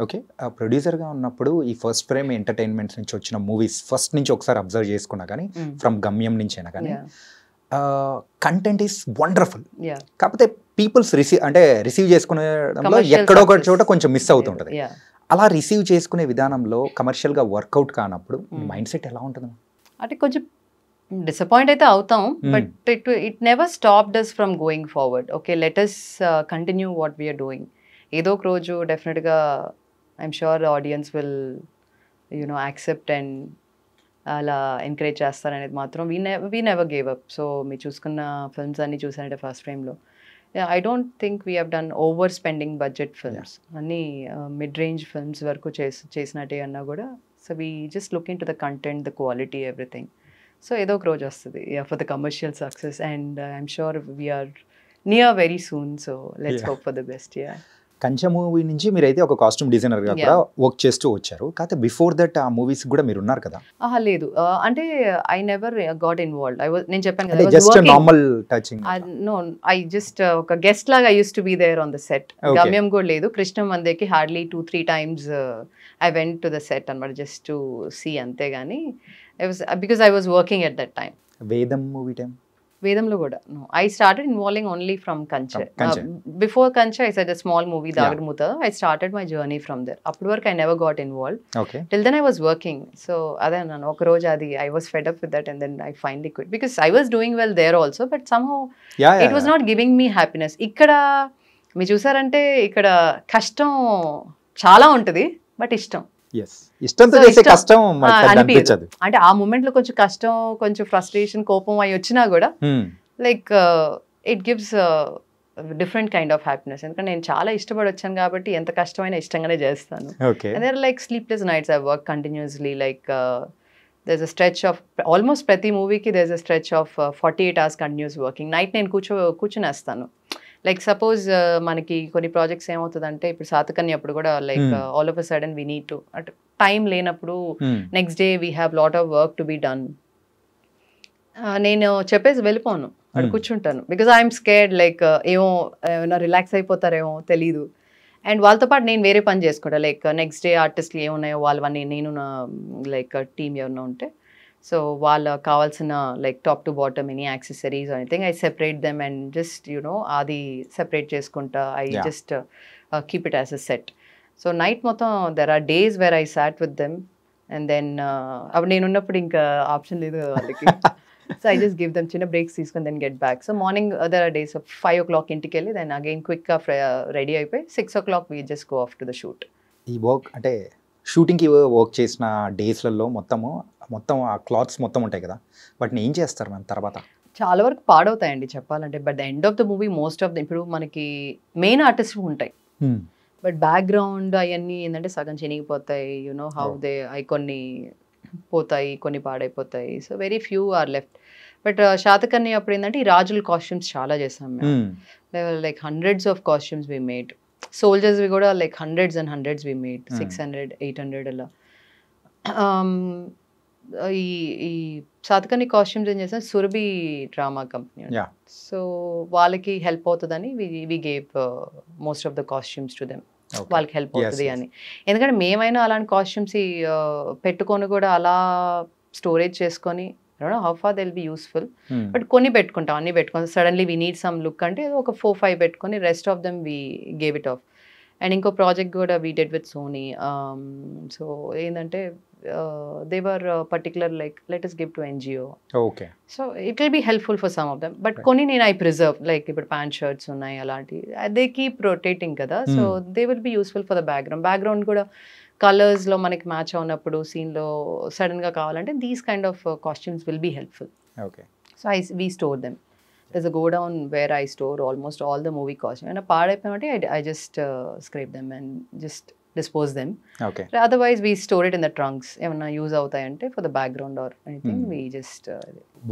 Okay, producer గా ఉన్నప్పుడు ఈ first frame entertainments నుంచి వచ్చిన movies first నుంచి ఒకసారి observe చేసుకున్నా కానీ, from గమ్యం నుంచి అయినా కానీ, కంటెంట్ ఈస్ వండర్ఫుల్. కాకపోతే పీపుల్స్ రిసీవ్ చేసుకునేలో ఎక్కడో ఒక చోట కొంచెం మిస్ అవుతుంటది. అలా రిసీవ్ చేసుకునే విధానంలో కమర్షియల్ గా వర్కౌట్ కానప్పుడు మైండ్ సెట్ ఎలా ఉంటుంది? అంటే కొంచెం డిసప్పాయింట్ అయితే అవుతాం, but it never stopped us from going forward. Okay, let us continue what we're doing. ఏదో ఒక రోజు definitely I'm sure audience will accept and అలా ఎంకరేజ్ చేస్తారనేది మాత్రం we never gave up. So మీరు చూసుకున్న ఫిల్మ్స్ అన్నీ చూసారంటే ఫస్ట్ ఫ్రేమ్లో, I don't think we have done over spending budget films. అన్నీ మిడ్ రేంజ్ ఫిల్మ్స్ వరకు చేసినట్టే అన్నా కూడా. So we just look into the content, the quality, everything. So ఏదో ఒక రోజు వస్తుంది for the commercial success, and I'm sure we're near very soon. So let's hope for the best. Yeah, Kanche movie నుంచి మీరైతే ఒక costume designer గా కూడా work చేస్తూ వచ్చారు. కాకపోతే బిఫోర్ దట్ ఆ మూవీస్ కూడా మీరు ఉన్నారు కదా? లేదు, అంటే ఐ నెవర్ గాట్ ఇన్వాల్వ్డ్. నేను చెప్పాను కదా, just normal touching. No, I just ఒక గెస్ట్ లాగా I use to be there on the set. Gamyam కూడా లేదు, కృష్ణ మందేకి hardly 2-3 times I went to the set అనమాట, జస్ట్ టు సీ, అంతే. కానీ because I was working at that time. Vedam movie time, వేదంలో కూడా I started involving only from Kanche. Before Kanche I said a small movie Dagadamootha. I started my journey from there. అప్పటి వరకు I never got involved. Till then I was working. So అదే అన్నాను, ఒక రోజు అది I was fed up with that and then I finally quit, because I was doing well there also, but somehow it was not giving me happiness. ఇక్కడ మీరు చూసారంటే ఇక్కడ కష్టం చాలా ఉంటుంది, బట్ ఇష్టం అనిపించదు. అంటే ఆ మూమెంట్ లో కొంచెం కష్టం, కొంచెం ఫ్రస్ట్రేషన్, కోపం అవి వచ్చినా కూడా like it gives different kind of happiness. ఎందుకంటే నేను చాలా ఇష్టపడి వచ్చాను కాబట్టి ఎంత కష్టమైనా ఇష్టంగానే చేస్తాను. And there like sleepless nights, I work continuously. Like there's a stretch of almost ప్రతి మూవీకి there's a stretch of 48 hours continuous working. Night నేను కూర్చునేస్తాను. లైక్ సపోజ్ మనకి కొన్ని ప్రాజెక్ట్స్ ఏమవుతుందంటే, ఇప్పుడు సాతకన్య అప్పుడు కూడా like all of a sudden we need to, అంటే టైం లేనప్పుడు next day we have lot of work to be done. నేను చెప్పేసి వెళ్ళిపోను, అక్కడ కూర్చుంటాను. బికాజ్ ఐఎమ్ స్కేర్డ్, లైక్ ఏమైనా రిలాక్స్ అయిపోతారేమో తెలీదు. అండ్ వాళ్ళతో పాటు నేను వేరే పని చేసుకుంటాను. లైక్ నెక్స్ట్ డే ఆర్టిస్ట్లు ఏమున్నాయో వాళ్ళవన్నీ, నేను నా లైక్ టీమ్ ఎవరైనా ఉంటే, సో వాళ్ళకి కావాల్సిన like top to bottom any accessories anything I separate them and just అది సెపరేట్ చేసుకుంటా. I just keep it as a set. So night మొత్తం there are days where I sat with them and then అప్పుడు నేను ఉన్నప్పుడు ఇంకా option లేదు వాళ్ళకి. So I just give them చిన్న బ్రేక్స్ తీసుకొని then get back. So morning there are days 5 o'clock ఇంటికి వెళ్ళి దెన్ అగైన్ క్విక్గా రెడీ అయిపోయి 6 o'clock we just go off to the shoot. ఈ వర్క్ అంటే షూటింగ్కి వర్క్ చేసిన డేస్లలో మొత్తం ఆ క్లాత్స్ మొత్తం ఉంటాయి కదా, వాటిని ఏం చేస్తారు మ్యామ్ తర్వాత? చాలా వరకు పాడవుతాయండి చెప్పాలంటే. But the end of the movie most of the, ఇప్పుడు మనకి మెయిన్ ఆర్టిస్ట్ ఉంటాయి, బట్ బ్యాక్గ్రౌండ్ అవన్నీ ఏంటంటే సగం చినిగిపోతాయి. హౌ దే కొన్ని పోతాయి, కొన్ని పాడైపోతాయి. So very few are left. But Satakarni అప్పుడు ఏంటంటే ఈ రాజుల కాస్ట్యూమ్స్ చాలా చేసాం మేము. Like 100s of costumes we made. సోల్జర్స్వి కూడా like hundreds and hundreds we made 600 800 అలా. ఈ ఈ సాతకని కాస్ట్యూమ్స్ ఏం చేస్తాం సురభి డ్రామా కంపెనీ, సో వాళ్ళకి హెల్ప్ అవుతుందని we gave most of the costumes to them. వాళ్ళకి హెల్ప్ అవుతుంది అని. ఎందుకంటే మేమైనా అలాంటి కాస్ట్యూమ్స్ పెట్టుకొని కూడా అలా స్టోరేజ్ చేసుకొని how far they'll be useful, but కొన్ని పెట్టుకుంటాం, అన్ని పెట్టుకొని suddenly we need some look అంటే ఒక 4-5 పెట్టుకొని rest of them we gave it off. And ఇంకో ప్రాజెక్ట్ కూడా వీ డెడ్ విత్ సోనీ. సో ఏంటంటే they were particular like let us give to NGO. Okay. So it will be helpful for some of them, but కొన్ని నేను I preserve like ఇప్పుడు pant shirts ఉన్నాయి అలాంటి, they keep rotating కదా, so they will be useful for the background కూడా కలర్స్లో మనకి match అవునప్పుడు సీన్లో సడన్గా కావాలంటే these kind of costumes will be helpful. Okay. So we store them. There's a godown where I store almost all the movie costumes. And a part I just scrape them and just dispose them. Okay. Otherwise, we store it in the trunks. Even use avutayante for the background or anything, we just.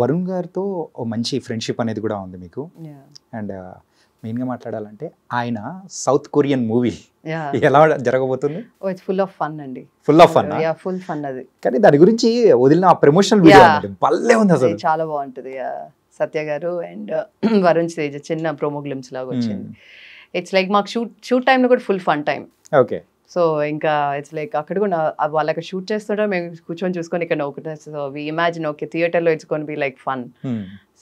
Varun గారితో ఓ మంచి friendship అనేది కూడా ఉంది మీకు. Yeah. And మెయిన్గా మాట్లాడాలంటే ఆయన south Korean movie Yeah. ఎలా జరగబోతుంది? Oh, it's full of fun అండి. Full of fun. Yeah, full fun అది. కానీ దాని గురించి వదిలిన ఆ ప్రమోషనల్ వీడియో అంటే భలే ఉంది అసలు. చాలా బాగుంటుంది. సత్య గారు అండ్ వరుణ్ తేజ్ చిన్న ప్రోమో గ్లిమ్స్ లాగా వచ్చింది. ఇట్స్ లైక్ మాకు షూట్ టైంలో కూడా full fun time. Okay. So ఇంకా ఇట్స్ లైక్ అక్కడ కూడా వాళ్ళు అక్కడ షూట్ చేస్తుంటే మేము కూర్చొని చూసుకొని ఇక్కడ నవ్వుకుంటాం. సో వి ఇమాజిన్ ఓకే థియేటర్లో it's gonna be like fun.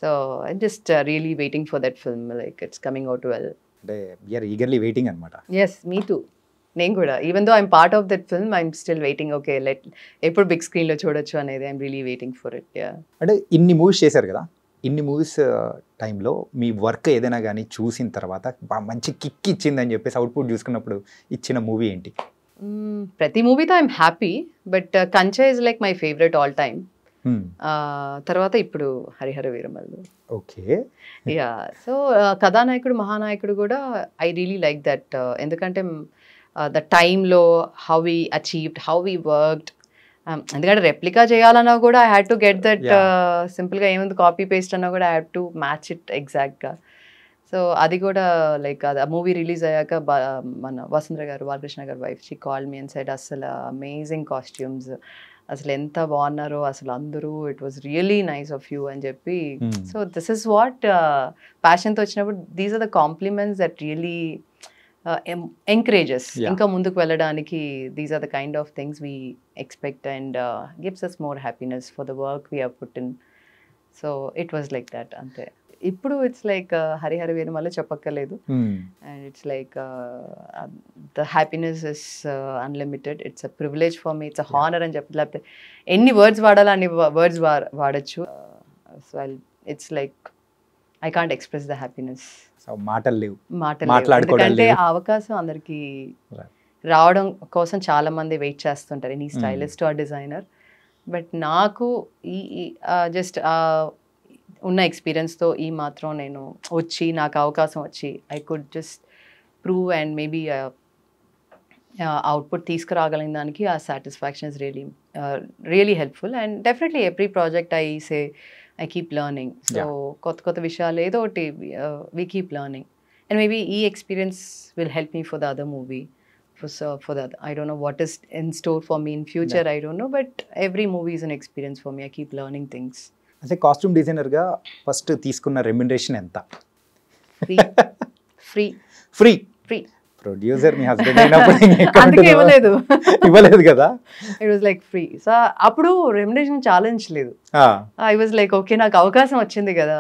So I just really waiting for that film, like it's coming out well. అంటే వీఆర్ ఈగర్లీ వెయిటింగ్ అన్నమాట. Yes, me too. నేను కూడా even though I'm part of that film I'm still waiting. Okay ఎప్పుడు big స్క్రీన్లో చూడొచ్చు అనేది I'm really waiting for it. అంటే ఇన్ని మూవీస్ చేశారు కదా, ఇన్ని మూవీస్ టైంలో మీ వర్క్ ఏదైనా కానీ చూసిన తర్వాత మంచి కిక్ ఇచ్చిందని చెప్పేసి అవుట్పుట్ చూసుకున్నప్పుడు ఇచ్చిన మూవీ ఏంటి? ప్రతి మూవీతో I'm happy, but Kanche is like my favourite all time. తర్వాత ఇప్పుడు Harihara Veeramallu. Okay. Yeah. So Kathanayakudu Mahanayakudu కూడా ఐ రియలీ లైక్ దట్. ఎందుకంటే ద టైంలో how we achieved, how we worked. ఎందుకంటే రెప్లికా చేయాలన్నా కూడా I had to get that. సింపుల్గా ఏముంది కాపీ పేస్ట్ అన్నా కూడా I had to match it ఎగ్జాక్ట్గా. సో అది కూడా లైక్ అది ఆ మూవీ రిలీజ్ అయ్యాక మన Vasundhara garu, Balakrishna garu wife, she called me and said అసలు అమేజింగ్ కాస్ట్యూమ్స్, అసలు ఎంత బాగున్నారో అసలు అందరూ, it was really nice of you అని చెప్పి. సో దిస్ ఇస్ వాట్ ప్యాషన్తో వచ్చినప్పుడు these are the compliments that really encourages ఇంకా ముందుకు వెళ్ళడానికి. These are the kind of things we expect and gives us more happiness for the work we have put in. So it was like that అంతే. ఇప్పుడు it's like Harihara Veeramallu చెప్పక్కర్లేదు. And it's like the happiness is unlimited. It's a privilege for me, it's a honour అని చెప్పి, లేకపోతే ఎన్ని words వాడాలో అన్ని words వాడచ్చు. So it's like I can't express the happiness. మాటలు లేవు, ఎందుకంటే ఆ అవకాశం అందరికి రావడం కోసం చాలా మంది వెయిట్ చేస్తుంటారు, any stylist or designer. But నాకు ఈ జస్ట్ ఉన్న ఎక్స్పీరియన్స్తో ఈ మాత్రం నేను వచ్చి నాకు అవకాశం వచ్చి I could just prove and maybe output తీసుకురాగలిగిన దానికి ఆ satisfaction is really helpful. And definitely every project I keep learning. So kotta vishayalu edo oti we keep learning, and maybe experience will help me for the other movie, for that. I don't know what is in store for me in future. I don't know, but every movie is an experience for me. I keep learning things. As a costume designer ga first తీసుకున్న remuneration ఎంత? Free. Producer మీ husband అయినప్పుడు ఇవ్వలేదు కదా? It was like free. So అప్పుడు remuneration challenge లేదు. I was like okay నాకు అవకాశం వచ్చింది కదా,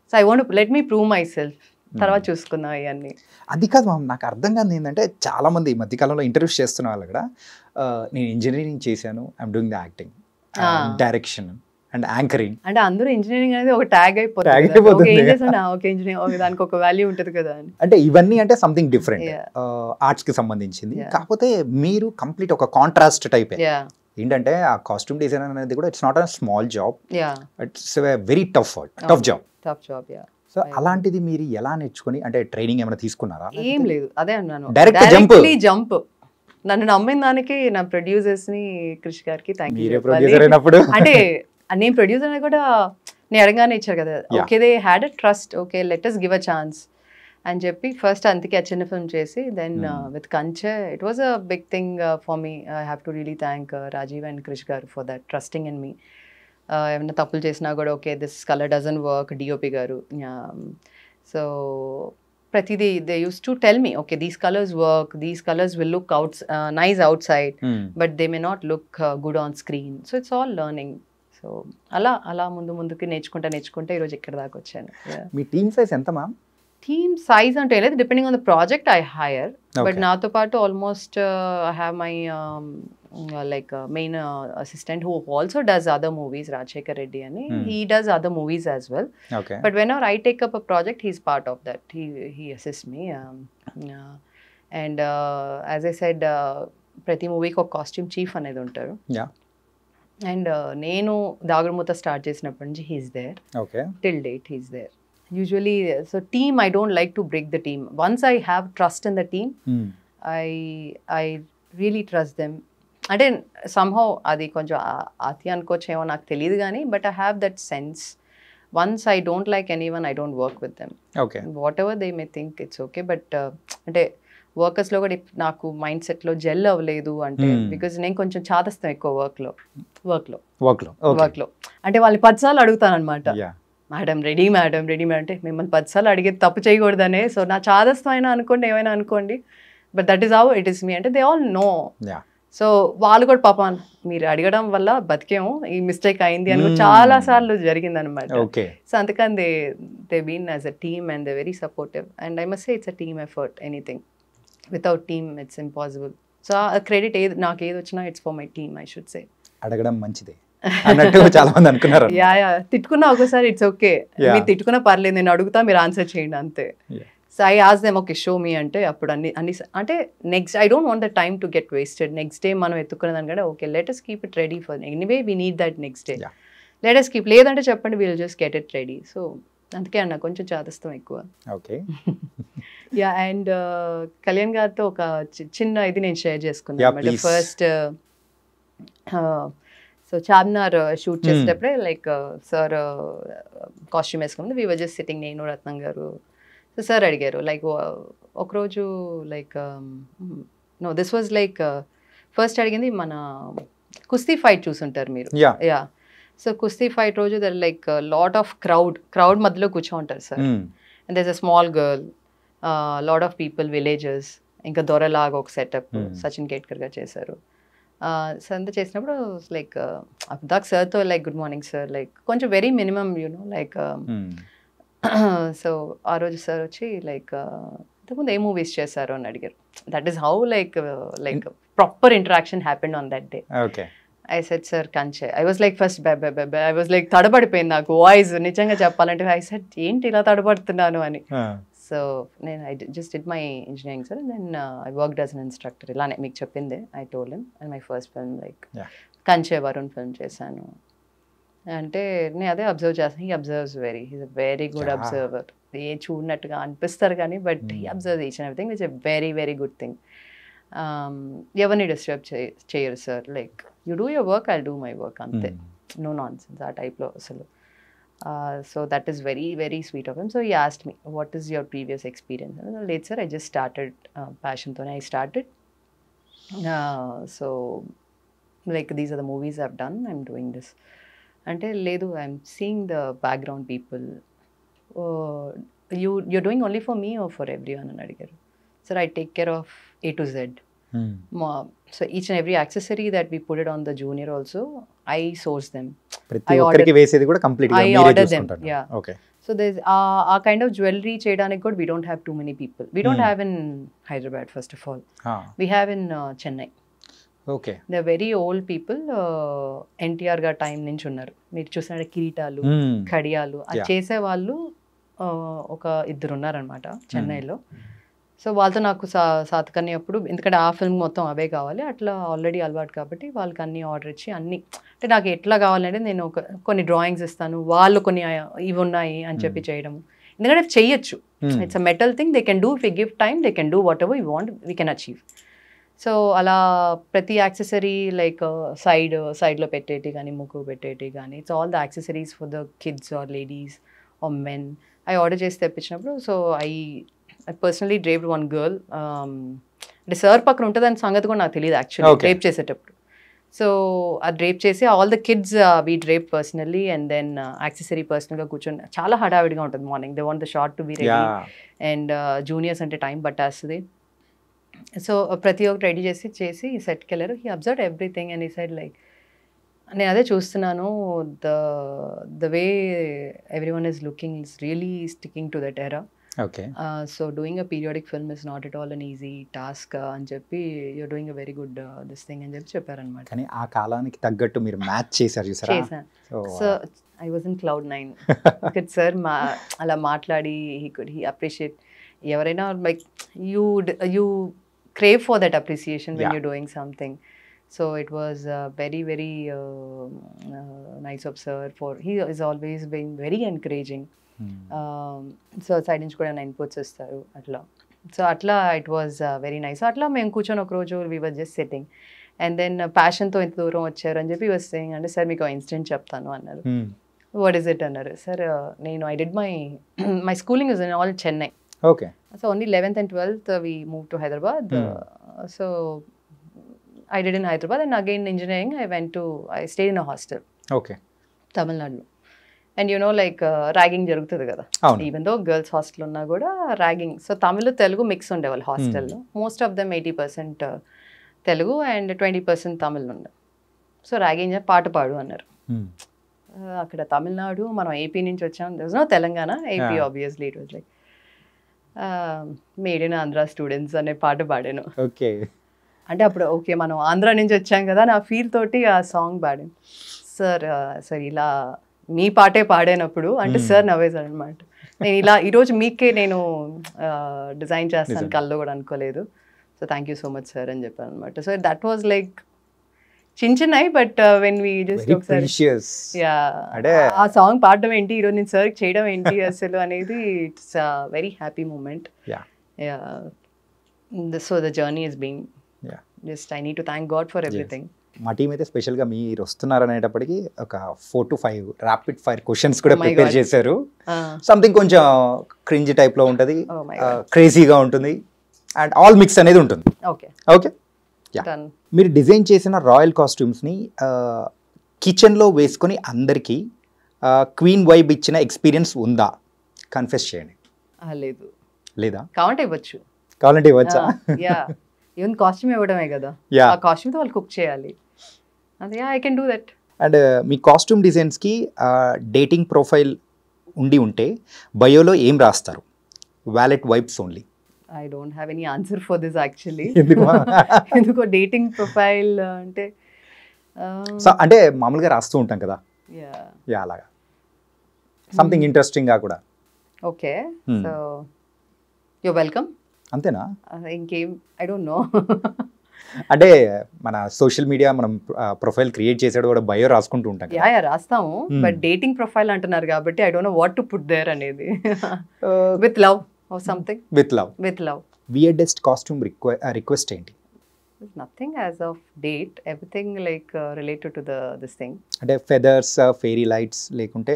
so I want let me prove my self, తర్వాత చూసుకుందాం ఇవన్నీ. అది కాదు మ్యామ్, నాకు అర్థం కాదు ఏంటంటే చాలా మంది ఈ మధ్యకాలంలో ఇంటర్వ్యూస్ చేస్తున్న వాళ్ళు కూడా నేను ఇంజనీరింగ్ చేశాను, I'm doing the acting, direction and anchoring అంటే అందరూ ఇంజనీరింగ్ అనేది ఒక ట్యాగ్ అయిపోతుంది. దానికి ఒక వాల్యూ ఉంటుంది కదా అని. అంటే ఇవన్నీ అంటే సంథింగ్ డిఫరెంట్, ఆర్ట్స్ కి సంబంధించింది. కాకపోతే మీరు కంప్లీట్ ఒక కాంట్రాస్ట్ టైప్. ఏంటంటే ఆ కాస్ట్యూమ్ డిజైనర్ అనేది కూడా it's not a small job, it's very tough job. So అలాంటిది మీరు ఎలా నేర్చుకుని, అంటే ట్రైనింగ్ ఏమైనా తీసుకున్నారా? ఏం లేదు, అదే అన్నాను, డైరెక్ట్ జంప్. నన్ను నమ్మిన దానికి నా ప్రొడ్యూసర్స్ ని, క్రిష్ గారికి థ్యాంక్ యూ. అంటే నేను ప్రొడ్యూసర్ కూడా నేను అడగానే ఇచ్చారు కదా, okay they had a trust, okay let us give a chance. అని చెప్పి ఫస్ట్ అందుకే ఆ చిన్న ఫిల్మ్ చేసి then with Kanche it was a big thing for me. I have to really thank Rajeev and Krish garu for that trusting in me. ఏమైనా తప్పులు చేసినా కూడా okay this colour doesn't work, DOP garu. So ప్రతిదీ they use to tell me okay these colours work, these colours will look nice outside but they may not look good on screen. So it's all learning. So అలా ముందుకి నేర్చుకుంటే ఈరోజు ఇక్కడ దాకా వచ్చాను. మీ team size ఎంత ma'am? Team size అంటే లేదు, depending on the project I hire. But నాతో పాటు almost I have my like main assistant who also does other movies, Rajshekar Reddy ani. He does other movies as well. Okay. But whenever I take up a project, he's part of that. He assists me. And as I said, ప్రతి మూవీకి ఒక costume chief అనేది ఉంటారు. And నేను దాగుడుమూత start చేసినప్పటి నుంచి he's there. Till date he's there. Usually, so team, I don't like to break the team. Once I have trust in the team, I really trust them. అంటే somehow అది కొంచెం అతి అనుకోవచ్చేమో నాకు తెలియదు కానీ but I have that sense. Once I don't like any one I don't work with them. What ever they may think it's okay. But అంటే వర్కర్స్లో కూడా నాకు మైండ్ సెట్లో జెల్ అవ్వలేదు అంటే బికాజ్ నేను కొంచెం చాదస్తాను ఎక్కువ వర్క్లో. అంటే వాళ్ళని 10 సార్లు అడుగుతాను అనమాట, మేడం రెడీ అంటే మిమ్మల్ని 10 సార్లు అడిగేది తప్పు చేయకూడదనే. సో నా చాదస్తం అయినా అనుకోండి, ఏమైనా అనుకోండి, but that is how it is me అంటే దే ఆల్ నో. సో వాళ్ళు కూడా పాపం మీరు అడగడం వల్ల బతికేమో ఈ మిస్టేక్ అయింది అని చాలా సార్లు జరిగింది అనమాట. సో అందుకని they been as a team and they very supportive. And I must say it's a team effort. Anything without team it's impossible. So ఆ క్రెడిట్ నాకు ఏది వచ్చినా it's for my team I should say. అడగడం మంచిదే అన్నట్టు చాలా మంది అనుకున్నారు. తిట్టుకున్నా ఒకసారి ఇట్స్ ఓకే, మీరు తిట్టుకున్నా పర్లేదు, నేను అడుగుతా మీరు ఆన్సర్ చేయండి అంతే. So I ask them okay show me అంటే అప్పుడు అన్ని అంటే next I don't want the time to get wasted. Next day మనం ఎత్తుకునే దానికంటే okay let us keep it ready for anyway we need that next day. let us keep, లేదంటే చెప్పండి we'll just get it ready. So అందుకే అన్న కొంచెం చాదస్తం ఎక్కువ. Okay yeah. And Kalyan గారితో ఒక చిన్న ఇది నేను షేర్ చేసుకున్నాను. ఫస్ట్ సో చార్మినార్ షూట్ చేసేటప్పుడే లైక్ సార్ కాస్ట్యూమ్ వేసుకుంది. వీ వర్ జస్ట్ సిట్టింగ్, నేను రత్నం గారు. సో సార్ అడిగారు లైక్ ఒకరోజు like no this was like first అడిగింది మన కుస్తీ ఫైట్ చూసుంటారు మీరు. యా. సో కుస్తీ ఫైట్ రోజు there like lot of crowd మధ్యలో కూర్చోంటారు sir. And there is a small girl, lot of people, villages, ఇంకా దొరలాగా ఒక సెటప్ సచిన్ కేట్కర్ గారు చేశారు. సో అంతా చేసినప్పుడు లైక్ అబ్దాక్ సార్తో like good morning sir, like కొంచెం very minimum you know like. So ఆ రోజు సార్ వచ్చి లైక్ ఇంతకుముందు ఏ మూవీస్ చేశారు అని అడిగారు. That is how like proper interaction happened on that day. I said sir Kanche. I was like first I was like తడబడిపోయింది నాకు వాయిస్ నిజంగా చెప్పాలంటే. ఐ సెడ్ ఏంటి ఇలా తడబడుతున్నాను అని. సో నేను I just did my engineering sir. Then I worked as an instructor. ఇలానే మీకు చెప్పిందే I told him. And my first film like Kanche Varun film చేశాను. అంటే నేను అదే అబ్జర్వ్ చేస్తాను. He observes he's a very good observer. ఏ చూడనట్టుగా అనిపిస్తారు కానీ but he observes each and everything. It's a very very good thing. ఎవరిని డిస్టర్బ్ చేయరు sir. Like you do your work, I do my work అంతే. No non sense ఆ టైప్లో అసలు. So that is very very sweet of him. So he asked me what is your previous experience. And late sir I just started passion tone I started. So like these are the movies I've done, I'm doing this. Ante ledu I'm seeing the background people. You're doing only for me or for everyone అని అడిగారు. Sir I take care of A to Z. So each and every accessory that we put it on the junior also I source them. ప్రతి ఒక్కరికి వేసేది కూడా complete గా మీరే చూసుకుంటారు. Yeah. Okay. So there's a kind of jewelry cheyadaniki kuda we don't have too many people. We don't have in Hyderabad first of all. We have in Chennai. Okay. They're very old people. NTR ga time నుంచి ఉన్నారు. మీరు చూసినట్టు కిరీటాలు, కడియాలు అది చేసే వాళ్ళు ఒక ఇద్దరు ఉన్నారనమాట చెన్నైలో. సో వాళ్ళతో నాకు సాతకని అప్పుడు ఎందుకంటే ఆ ఫిల్మ్ మొత్తం అవే కావాలి అట్లా ఆల్రెడీ అలవాటు కాబట్టి వాళ్ళకి అన్ని ఆర్డర్ ఇచ్చి అన్ని అంటే నాకు ఎట్లా కావాలంటే నేను కొన్ని డ్రాయింగ్స్ ఇస్తాను, వాళ్ళు కొన్ని ఇవి ఉన్నాయి అని చెప్పి చేయడం. ఎందుకంటే చెయ్యొచ్చు, it's a metal thing. They can do if you give time, they can do what ever you want, we can achieve. So అలా ప్రతి యాక్సెసరీ లైక్ సైడ్లో పెట్టేటి కానీ ముక్కు పెట్టేటి కానీ it's all the accessories for the kids or ladies or men. అవి order చేసి తెప్పించినప్పుడు so I personally draped one girl. అంటే సార్ పక్కన ఉంటుందని సంగతి కూడా నాకు తెలియదు యాక్చువల్లీ Okay. డ్రేప్ చేసేటప్పుడు. సో ఆ డ్రేప్ చేసి all the kids we drape personally and then accessory పర్సనల్గా కూర్చొని చాలా హడావిడిగా ఉంటుంది morning. They want the shot to be ready and juniors అంటే టైం పట్టేస్తుంది. సో ప్రతి ఒక్కటి రెడీ చేసి సెట్కి వెళ్ళారు. హీ అబ్జర్వ్ ఎవ్రీథింగ్ అండ్ ఈ సైడ్ లైక్ నేను అదే చూస్తున్నాను the way every one is looking is really sticking to that era. Okay. So doing a periodic film is not at all an easy task అని చెప్పి you're doing a very good this thing అని చెప్పి చెప్పారనమాట. కానీ ఆ కాలానికి తగ్గట్టు మీరు మ్యాచ్ చేశారు చూసారా? చేశాను. So I was in cloud 9. Because sir అలా మాట్లాడి హీ అప్రిషియేట్ ఎవరైనా like you crave for that appreciation when Yeah. you're doing something. So it was very very nice of sir, for he is always being very encouraging. So side నుంచి కూడా inputs ఇస్తారు అట్లా. So అట్లా it was very nice. అట్లా మేము కూర్చొని ఒక రోజు we were just sitting and then passionతో ఇంత దూరం వచ్చారు అని చెప్పి was saying అంటే సార్ మీకు ఇన్సిడెంట్ చెప్తాను అన్నారు. What is it అన్నారు. సార్ నేను I did my schooling is in all Chennai. Okay. So only 11th and 12th we moved to Hyderabad. So I did in Hyderabad and again engineering I stayed in a hostel. Okay. Tamil Nadu. And you know like ragging జరుగుతుంది కదా. Even though girls hostel ఉన్నా కూడా ragging. So Tamil Telugu mix ఉండేవాళ్ళు hostel లో. Most of them 80% Telugu and 20% Tamil ఉండే. So ragging పాట పాడు అన్నారు. అక్కడ తమిళనాడు మనం ఏపీ నుంచి వచ్చాం. there was no Telangana, AP obviously it was like made in Andhra students అనే పాట పాడాను. ఓకే. అంటే అప్పుడు ఓకే మనం ఆంధ్ర నుంచి వచ్చాం కదా నా ఫీల్ తోటి ఆ సాంగ్ పాడాను. సార్ ఇలా మీ పాటే పాడానప్పుడు అంటే సార్ నవ్వేశారు అనమాట. నేను ఇలా ఈరోజు మీకే నేను డిజైన్ చేస్తాను కల్లో కూడా అనుకోలేదు. So thank you so much sir అని చెప్పాను అనమాట. So that was like Chinmayi but when we just ఒకసారి ఆ సాంగ్ పాడడం ఏంటి ఈరోజు నేను సర్చ్ చేయడం ఏంటి అసలు అనేది it's very happy moment. So the journey is being just I need to thank God for everything. మా టీం అయితే స్పెషల్గా మీరు వస్తున్నారు అనేటప్పటికి ఒక 4 to 5 ర్యాపిడ్ ఫైర్ క్వశ్చన్స్ కూడా ప్రిపేర్ చేశారు. సంథింగ్ కొంచెం క్రింజ్ టైప్లో ఉంటుంది, క్రేజీగా ఉంటుంది అండ్ ఆల్ మిక్స్ అనేది ఉంటుంది. Okay okay. మీరు డిజైన్ చేసిన రాయల్ కాస్ట్యూమ్స్ని కిచెన్లో వేసుకొని అందరికీ క్వీన్ వైబ్ ఇచ్చిన ఎక్స్పీరియన్స్ ఉందా? కన్ఫెస్ చేయండి. లేదు. లేదా? కావాలంటే ఇవ్వచ్చు. కావాలంటే ఇవ్వచ్చా? ఈవెన్ కాస్ట్యూమ్ ఇవ్వడమే కదా, ఆ కాస్ట్యూమ్తో వాళ్ళు కుక్ చేయాలి. అదే I can do that. And మీ కాస్ట్యూమ్ డిజైన్స్కి డేటింగ్ ప్రొఫైల్ ఉంటే బయోలో ఏం రాస్తారు? Valet vibes only. I don't have any answer for this actually. ఎందుకో డేటింగ్ ప్రొఫైల్ అంటే అంటే మామూలుగా రాస్తూ ఉంటాం కదా, అలాగా సంథింగ్ ఇంట్రెస్టింగ్గా కూడా. ఓకే. So you welcome. అంతేనా? ఇంకేం ఐ డోంట్ నో. అంటే మన సోషల్ మీడియా మనం ప్రొఫైల్ క్రియేట్ చేసాడు కూడా బయో రాసుకుంటూ ఉంటాం. రాస్తాము బట్ డేటింగ్ ప్రొఫైల్ అంటున్నారు కాబట్టి I don't know what to put there అనేది. With love or something. With love. Weirdest costume request ఏంటి? Nothing as of date. Everything like related to this thing. అంటే feathers, fairy lights లేకుంటే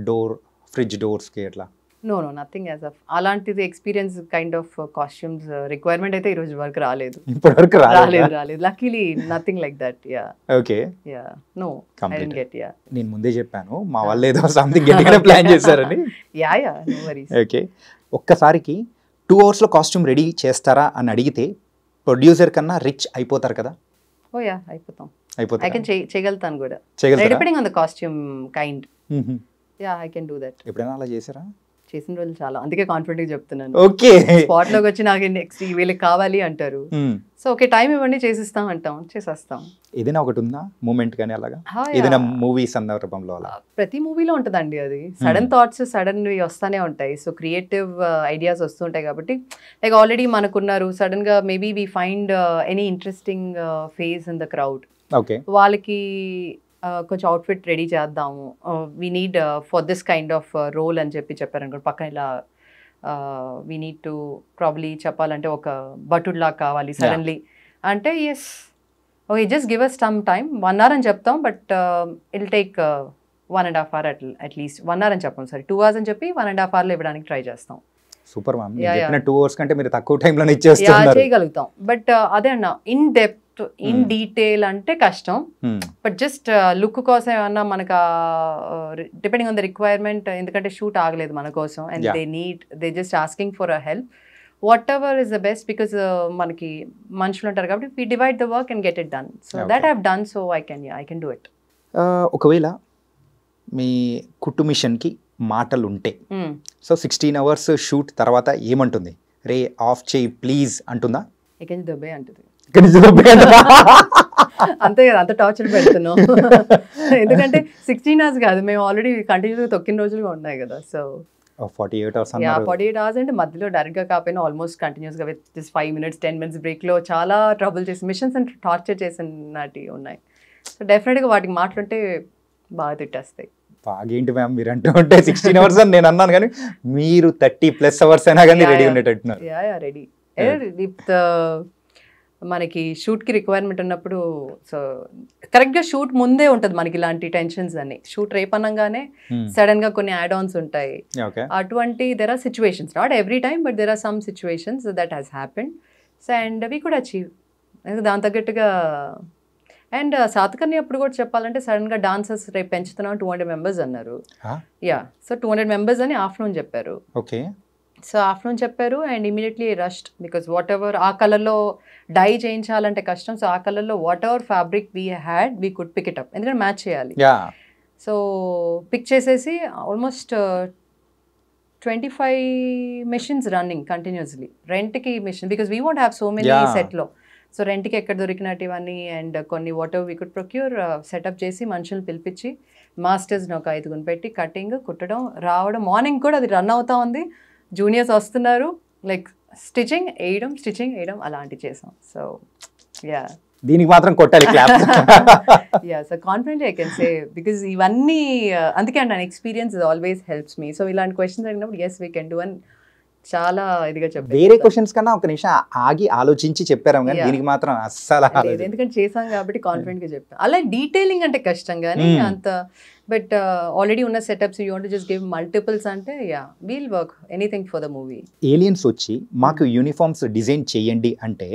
door fridge doors కి అట్లా? No, nothing as of అలాంటిది experience kind of costumes requirement అయితే ఈ రోజు వరకు రాలేదు. ఇప్పటివరకు రాలేదు. Luckily nothing like that. Okay. No I didn't get. నేను ముందే చెప్పాను మా వాళ్ళు ఏదో సంథింగ్ గట్టిగా ప్లాన్ చేశారని. No worries. ఓకే. ఒక్కసారికి 2 hours కాస్ట్యూమ్ రెడీ చేస్తారా అని అడిగితే ప్రొడ్యూసర్ కన్నా రిచ్ అయిపోతారు కదా? అయిపోతాం. ఐ కెన్ చేయగలుగుతాను కూడా. Depending on the costume kind. I can do that. ఎప్పుడైనా అలా చేశారా? చేసిన రోజులు చాలా, అందుకే కాన్ఫిడెంట్ గా చెప్తున్నాను. ఓకే. స్పాట్ లోకి వచ్చి నాకు నెక్స్ట్ వీళ్ళకి కావాలి అంటారు. సో ఓకే టైం ఇవ్వండి చేసిస్తాం అంటాం, చేసేస్తాం. ఏదైనా ఒకటి ఉందా మూమెంట్ కానీ అలాగా ఏదైనా మూవీ సందర్భంలో? అలా ప్రతి మూవీలో ఉంటుందండి అది. సడన్ థాట్స్ సడన్ వస్తానే ఉంటాయి. సో క్రియేటివ్ ఐడియాస్ వస్తుంటాయి కాబట్టి లైక్ ఆల్రెడీ మనకున్నారు, సడన్ గా maybe we find any interesting face in the crowd. Okay. వాళ్ళకి కొంచెం అవుట్ఫిట్ రెడీ చేద్దాము, we need for this kind of role అని చెప్పారనుకో పక్కన ఇలా వీ నీడ్ టు ప్రాబ్లీ చెప్పాలంటే ఒక బటుడ్లా కావాలి సడన్లీ అంటే yes okay just give us some time 1 hour అని చెప్తాం but I'll take 1.5 hours at least. 1 hour అని చెప్పాం, సరే 2 hours అని చెప్పి 1.5 hourలో ఇవ్వడానికి ట్రై చేస్తాం. Super ma'am. Yeah, చెప్పిన 2 hours కంటే మీరు తక్కువ టైంలోనే ఇచ్చేస్తున్నారు. చేయగలుగుతాం. బట్ అదే అన్న, ఇన్ డెప్త్ ఇన్ డీటెయిల్ అంటే కష్టం. బట్ జస్ట్ లుక్ కోసం ఏమన్నా మనకు డిపెండింగ్ ఆన్ ద రిక్వైర్మెంట్, ఎందుకంటే షూట్ ఆగలేదు మన కోసం and they just asking for a help. What ever is the best, because మనకి మనుషులు ఉంటారు కాబట్టి we divide the work and get it done. So that I have done, so I can do it. ఒకవేళ మీ కుట్టు మిషన్కి మాటలు ఉంటే, సో 16 hours షూట్ తర్వాత ఏమంటుంది? రే ఆఫ్ చేయి ప్లీజ్ అంటుందా? ఇక్కడి నుంచి దొబ్బే అంటుంది. అంతే కదా, అంత టార్చర్ పెడుతున్నాం. ఎందుకంటే 16 hours కాదు, మేము ఆల్రెడీ కంటిన్యూస్గా తొక్కిన రోజులుగా ఉన్నాయి కదా. సో 48 hours 48 hours అంటే మధ్యలో డైరెక్ట్గా కాకపోయినా ఆల్మోస్ట్ కంటిన్యూస్గా విత్ జస్ట్ 5 minutes 10 minutes బ్రేక్లో చాలా ట్రబుల్ చేసి మిషన్స్ అండ్ టార్చర్ చేసినవి ఉన్నాయి. సో డెఫినెట్గా వాటికి మాటలుంటే బాగా తిట్టేస్తాయి. బాగేంటి మ్యామ్ మీరు అంటూ ఉంటే 16 hours అని నేను అన్నాను, కానీ మీరు 30+ hours అయినా కానీ రెడీ ఉండేటట్టున్నారు. రెడీ. మనకి షూట్కి రిక్వైర్మెంట్ ఉన్నప్పుడు, సో కరెక్ట్గా షూట్ ముందే ఉంటుంది మనకి ఇలాంటి టెన్షన్స్ అన్ని. షూట్ రేపనంగానే సడన్గా కొన్ని యాడ్ ఆన్స్ ఉంటాయి. అటువంటి there are situations, not every time but there are some situations that has happened. So and we could achieve దాని తగ్గట్టుగా. అండ్ సాతకర్ణి అప్పుడు కూడా చెప్పాలంటే సడన్గా డాన్సర్స్ రేపు పెంచుతున్నాం 200 members అన్నారు. సో 200 members అని ఆఫ్టర్నూన్ చెప్పారు. ఓకే. సో ఆఫ్టర్నూన్ చెప్పారు and immediately rushed, because what ever ఆ కలర్లో డై చేయించాలంటే కష్టం. సో ఆ కలర్లో what ever fabric we had we could pick it up, ఎందుకంటే మ్యాచ్ చేయాలి. సో పిక్ చేసేసి ఆల్మోస్ట్ 25 machines రన్నింగ్ కంటిన్యూస్లీ. రెంట్కి machine, because we won't have so many సెట్లో. సో రెంట్కి ఎక్కడ దొరికినట్టు ఇవన్నీ అండ్ కొన్ని what ever we could procure setup చేసి మనుషులు పిలిపించి మాస్టర్స్ని ఒక 5 పెట్టి కటింగ్ కుట్టడం రావడం. మార్నింగ్ కూడా అది రన్ అవుతా ఉంది, జూనియర్స్ వస్తున్నారు, లైక్ స్టిచింగ్ వేయడం అలాంటివి చేసాం. సో దీనికి మాత్రం కొట్టాలి clap. So confidently I can say, because ఇవన్నీ అందుకే అంటాను, experience always helps me. So ఇలాంటి క్వశ్చన్స్ అడిగినప్పుడు ఎస్ వీ కెన్ డూ అని చాలా ఇదిగా చెప్పారు. వేరే క్వశ్చన్స్ కన్నా ఒక నిమిషం ఆగి ఆలోచించి చెప్పారు, కానీ దీనికి మాత్రం అస్సలు ఎందుకంటే చేసాం కాబట్టి కాన్ఫిడెంట్ గా చెప్తాం. అలా డీటెయిలింగ్ అంటే కష్టం కానీ అంత, బట్ ఆల్రెడీ ఉన్న setups you want to just give multiples అంటే we'll work anything for the movie. Aliens వచ్చి మాకు యూనిఫామ్స్ డిజైన్ చేయండి అంటే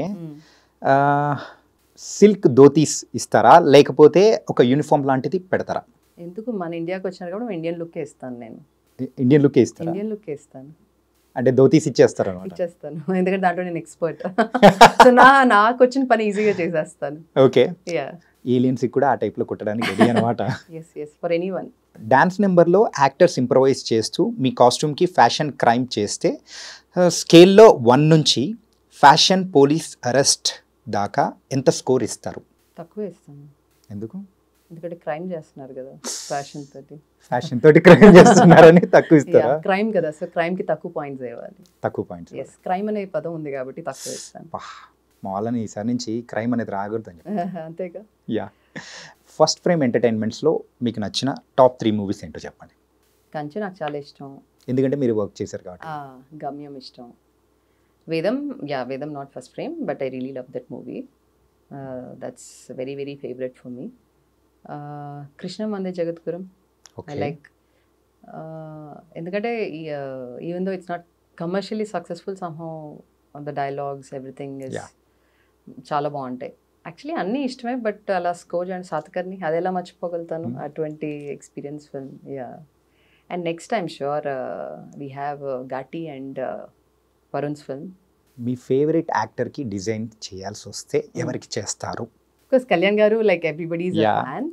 సిల్క్ ధోతీస్ ఇస్తారా, లేకపోతే ఒక యూనిఫామ్ లాంటిది పెడతారా? ఎందుకు, మన ఇండియాకి వచ్చినారు కాబట్టి ఇండియన్ లుక్ ఇస్తాను. నేను ఇండియన్ లుక్ ఇస్తాను అంటే ధోతీస్ ఇచ్చేస్తాను, ఎందుకంటే దాంట్లో నేను ఎక్స్పర్ట్. సో నాకు వచ్చిన పని ఈజీగా చేసేస్తాను. ఓకే. ఏలియన్స్ కూడా ఆ టైప్ లో కుట్టడానికి రెడీ అనమాట. For anyone. డాన్స్ నెంబర్లో యాక్టర్స్ ఇంప్రవైజ్ చేస్తూ మీ కాస్ట్యూమ్కి ఫ్యాషన్ క్రైమ్ చేస్తే స్కేల్లో 1 నుంచి ఫ్యాషన్ పోలీస్ అరెస్ట్ దాకా ఎంత స్కోర్ ఇస్తారు? తక్కువ ఇస్తాను. ఎందుకు? ఎందుకంటే క్రైమ్ చేస్తున్నారు కదా, ఫ్యాషన్ తోటి క్రైమ్ చేస్తున్నారని తక్కువ ఇస్తారా? క్రైమ్ కదా, సో క్రైమ్ కి తక్కువ పాయింట్స్ ఇవ్వాలి. తక్కువ పాయింట్స్. ఎస్, క్రైమ్ అనే పదం ఉంది కాబట్టి తక్కువ ఇస్తాను. మా వాళ్ళని ఈసారి నుంచి క్రైమ్ అనేది రాకూడదు. అంతేగా. ఫస్ట్ ఫ్రేమ్ ఎంటర్టైన్మెంట్స్లో మీకు నచ్చిన టాప్ 3 మూవీస్ ఏంటో చెప్పండి. కంచె నాకు చాలా ఇష్టం, ఎందుకంటే మీరు వర్క్ చేశారు కాబట్టి. గమ్యం ఇష్టం. Vedam not first frame but I really love that movie. That's very very favourite for me. Krishnam Vande Jagadgurum I like, ఎందుకంటే even though it's not commercially successful, somehow the dialogues everything is చాలా బాగుంటాయి. యాక్చువల్లీ అన్నీ ఇష్టమే, బట్ అలా score and Satakarni అది ఎలా మర్చిపోగలుగుతాను, అటువంటి experience film. And next I'm sure we have Ghaati and Varun's film. మీ ఫేవరెట్ యాక్టర్కి డిజైన్ చేయాల్సి వస్తే ఎవరికి చేస్తారు? Because Kalyan Garu, like everybody is a fan,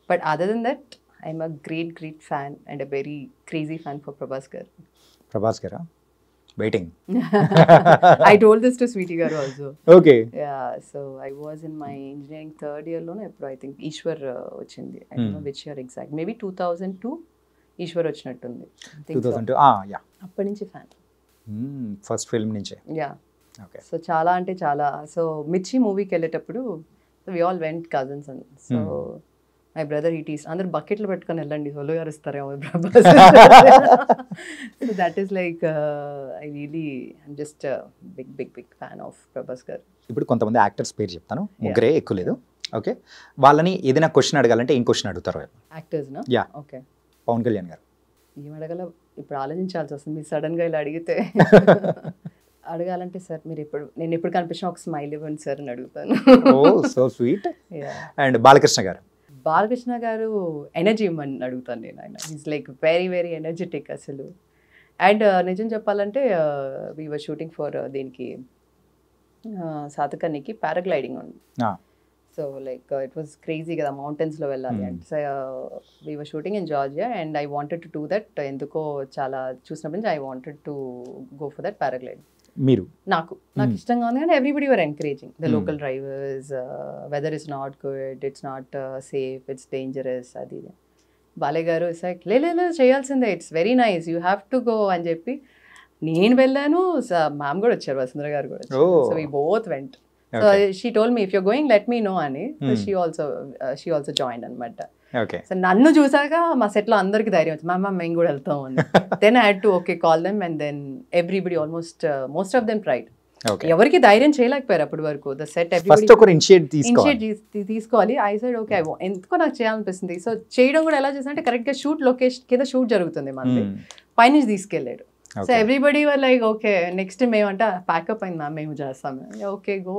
but other than that, I'm a great fan and a very crazy fan for Prabhas Garu. Prabhas Garu, waiting. I told this to Sweetie Garu also. Okay. Yeah, so I was in my engineering 3rd year lone, I think Ishwar ochindi. I don't know which year exact. Maybe 2002 Ishwar ochinattundi. 2002. Yeah. Appadi nunchi fan. First film nunche. Yeah. Okay. So chala ante chala. So Michi movie ki elletappudu so we all went cousins and so my brother he teased అందరు బకెట్లు పెట్టుకొని వెళ్ళండి solo గారు ఇస్తారేమో Prabhas. So that is like I really I'm just a big fan of Prabhas గారు. ఇప్పుడు కొంతమంది actors పేరు చెప్తాను, ముగ్గురే ఎక్కువ లేదు. ఓకే, వాళ్ళని ఏదైనా క్వశ్చన్ అడగాలంటే ఏం క్వశ్చన్ అడుగుతారు? యాక్టర్స్ నా? యా. ఓకే. పవన్ కళ్యాణ్ గారు. ఏం అడగాల? ఇప్పుడు ఆలోచించాల్సి వస్తుంది మీరు సడన్గా ఇలా అడిగితే. అడగాలంటే సార్ నేను ఎప్పుడు కనిపించిన ఒక స్మైల్ ఇవ్వండి సార్ అని అడుగుతాను. ఓ సో స్వీట్. అండ్ బాలకృష్ణ గారు? బాలకృష్ణ గారు ఎనర్జీ ఇవ్వమని అడుగుతాను నేను. ఆయన is like very very energetic అసలు. అండ్ నిజం చెప్పాలంటే వీ వర్ షూటింగ్ ఫర్ దీనికి సాతకర్ణికి పారాగ్లైడింగ్ ఉంది. So like it was crazy కదా, మౌంటైన్స్లో వెళ్ళాలి అంటే. So we were shooting in Georgia and I wanted to do that. ఎందుకో చాలా చూసినప్పటి నుంచి I wanted to go for that paragliding. మీరు? నాకు ఇష్టంగా ఉంది కానీ everybody were encouraging the local drivers. Weather is not good, it's not safe, it's dangerous. అది బాలయ్య గారు ఇట్స్ లైక్ లేదు చేయాల్సిందే, it's very nice, you have to go అని చెప్పి నేను వెళ్ళాను. మ్యామ్ కూడా వచ్చారు, వసుంధర గారు కూడా వచ్చారు. So we both went. So she told me if you're going let me know అని. షీ ఆల్సో జాయిన్ అనమాట. సో నన్ను చూసాక మా సెట్లో అందరికి ధైర్యం వచ్చింది, మ్యామ్ మేము కూడా వెళ్తాం అని. Then I had to call them and then everybody most of them tried. ఎవరికి ధైర్యం చేయలేకపోయారు అప్పటి వరకు. ద సెట్ ఇనిషియేట్ తీసుకోవాలి. ఐ సైడ్ ఓకే ఎందుకో నాకు చేయాలనిపిస్తుంది. సో చేయడం కూడా ఎలా చేసానంటే కరెక్ట్గా షూట్ లొకేషన్ కింద షూట్ జరుగుతుంది మనది, పైనుంచి తీసుకెళ్ళాడు. So everybody were like okay next మేమంటే ప్యాకప్ అయింది మ్యామ్ మేము చేస్తాము. ఓకే గో,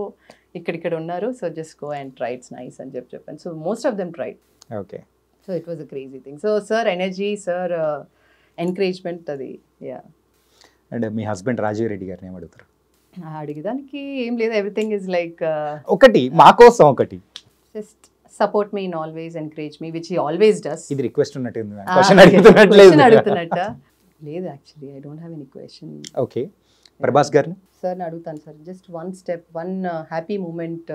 ఇక్కడ ఉన్నారు, so just go and try, it's nice అని చెప్పాను. So most of them tried. Okay. So it was a crazy thing. So sir energy, sir encouragement అది. Yeah. And మీ హస్బెండ్ రాజీవ్ రెడ్డి గారిని ఏమడుగుతారు? అడిగేదానికి ఏం లేదు, ఎవ్రీథింగ్ ఇస్ లైక్ ఒకటి మా కోసం ఒకటి just support me in always, encourage me, which he always does. ఇది రిక్వెస్ట్ ఉన్నట్టుంది, క్వశ్చన్ అడుగుతున్నట్టు లేదు actually I don't have any question. Okay. Prabhas గారిని? సార్ని అడుగుతాను sir, just one step, one happy moment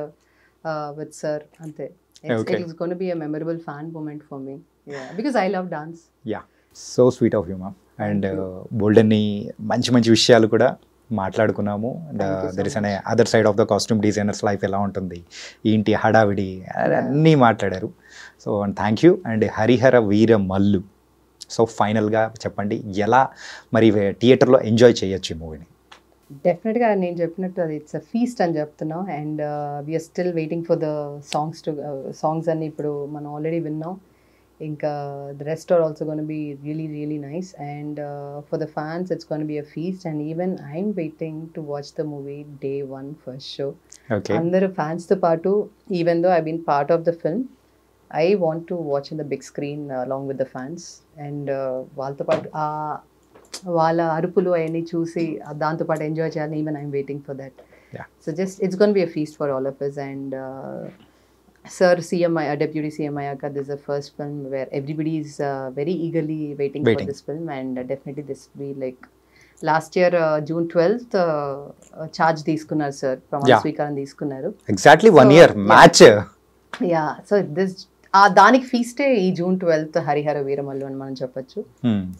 with sir అంతే. It's going to be a memorable fan moment for me. Yeah, because I love dance. Yeah, so sweet of you, ma'am. And బోల్డన్ని మంచి విషయాలు కూడా మాట్లాడుకున్నాము. There is an other side of the costume designers life ఎలా ఉంటుంది, ఏంటి హడావిడి అన్నీ మాట్లాడారు. So and thank you. And Harihara Veera Mallu, so ఫైనల్గా చెప్పండి ఎలా మరి థియేటర్లో ఎంజాయ్ చేయొచ్చు ఈ మూవీని? డెఫినెట్గా నేను చెప్పినట్టు అది ఇట్స్ అ ఫీస్ట్ అని చెప్తున్నాం. And we're still waiting for the songs అన్ని ఇప్పుడు మనం ఆల్రెడీ విన్నాం. ఇంకా the rest are also gonna be really nice. And for the fans it's gonna be a feast. And even I'm waiting to watch the movie day 1 first show. అందరు ఫ్యాన్స్తో పాటు, even though I been part of the film, I want to watch in the big screen along with the fans. And వాళ్ళతో పాటు వాళ్ళ అరుపులు అవన్నీ చూసి దాంతోపాటు ఎంజాయ్ చేయాలని even I'm waiting for that. So just it's gonna be a feast for all of us. And sir deputy CM అయ్యాక this the first film where everybody is very eagerly waiting for this film. And definitely this be like last year June 12th charge తీసుకున్నారు సార్, ప్రమాణ స్వీకారం తీసుకున్నారు. Exactly 1 year match. Yeah, so this దానికి ఫీస్టే ఈ June 12th Harihara Veeramallu అని మనం చెప్పొచ్చు.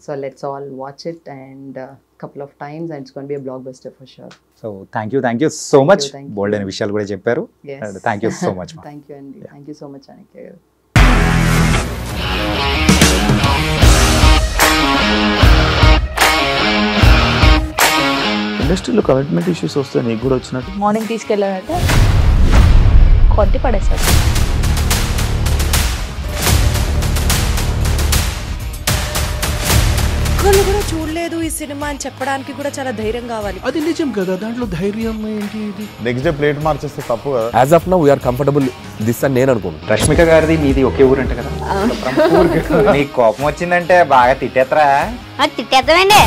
So let's all watch it and couple of times and it's going to be a blockbuster for sure. So thank you so much. Bold and విషయాలు కూడా చెప్పారు. Thank you so much. Thank you Andy. Thank you so much Anikya garu. ఇండస్ట్రీలో commitment issues వస్తే నీకు కూడా వచ్చినట్టు? Morning తీసుకెళ్ళాలంటే కొట్టి పడేసారు. ఒక్కళ్ళు కూడా చూడలేదు ఈ సినిమా అని చెప్పడానికి కూడా చాలా ధైర్యం కావాలి. అది నిజం కదా, దాంట్లో ధైర్యం ఏంటి? నెక్స్ట్ డే ప్లేట్ మార్చేస్తే తప్పు కదా. As of now we're comfortable this అని నేను అనుకుంటున్నాను. రష్మిక గారిది మీది ఒకే ఊరు అంట కదా? నీకు కోపం వచ్చిందంటే బాగా తిట్టేత్తరా? తిట్టేద్దామండి.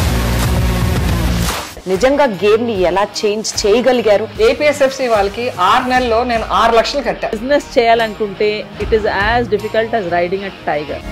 నిజంగా గేమ్ ని ఎలా చేంజ్ చేయగలిగారు? ఏపీఎస్ఎఫ్సి వాళ్ళకి 6 నెలల్లో నేను 6 లక్షలు కట్టా. బిజినెస్ చేయాలనుకుంటే it is as difficult as riding a tiger.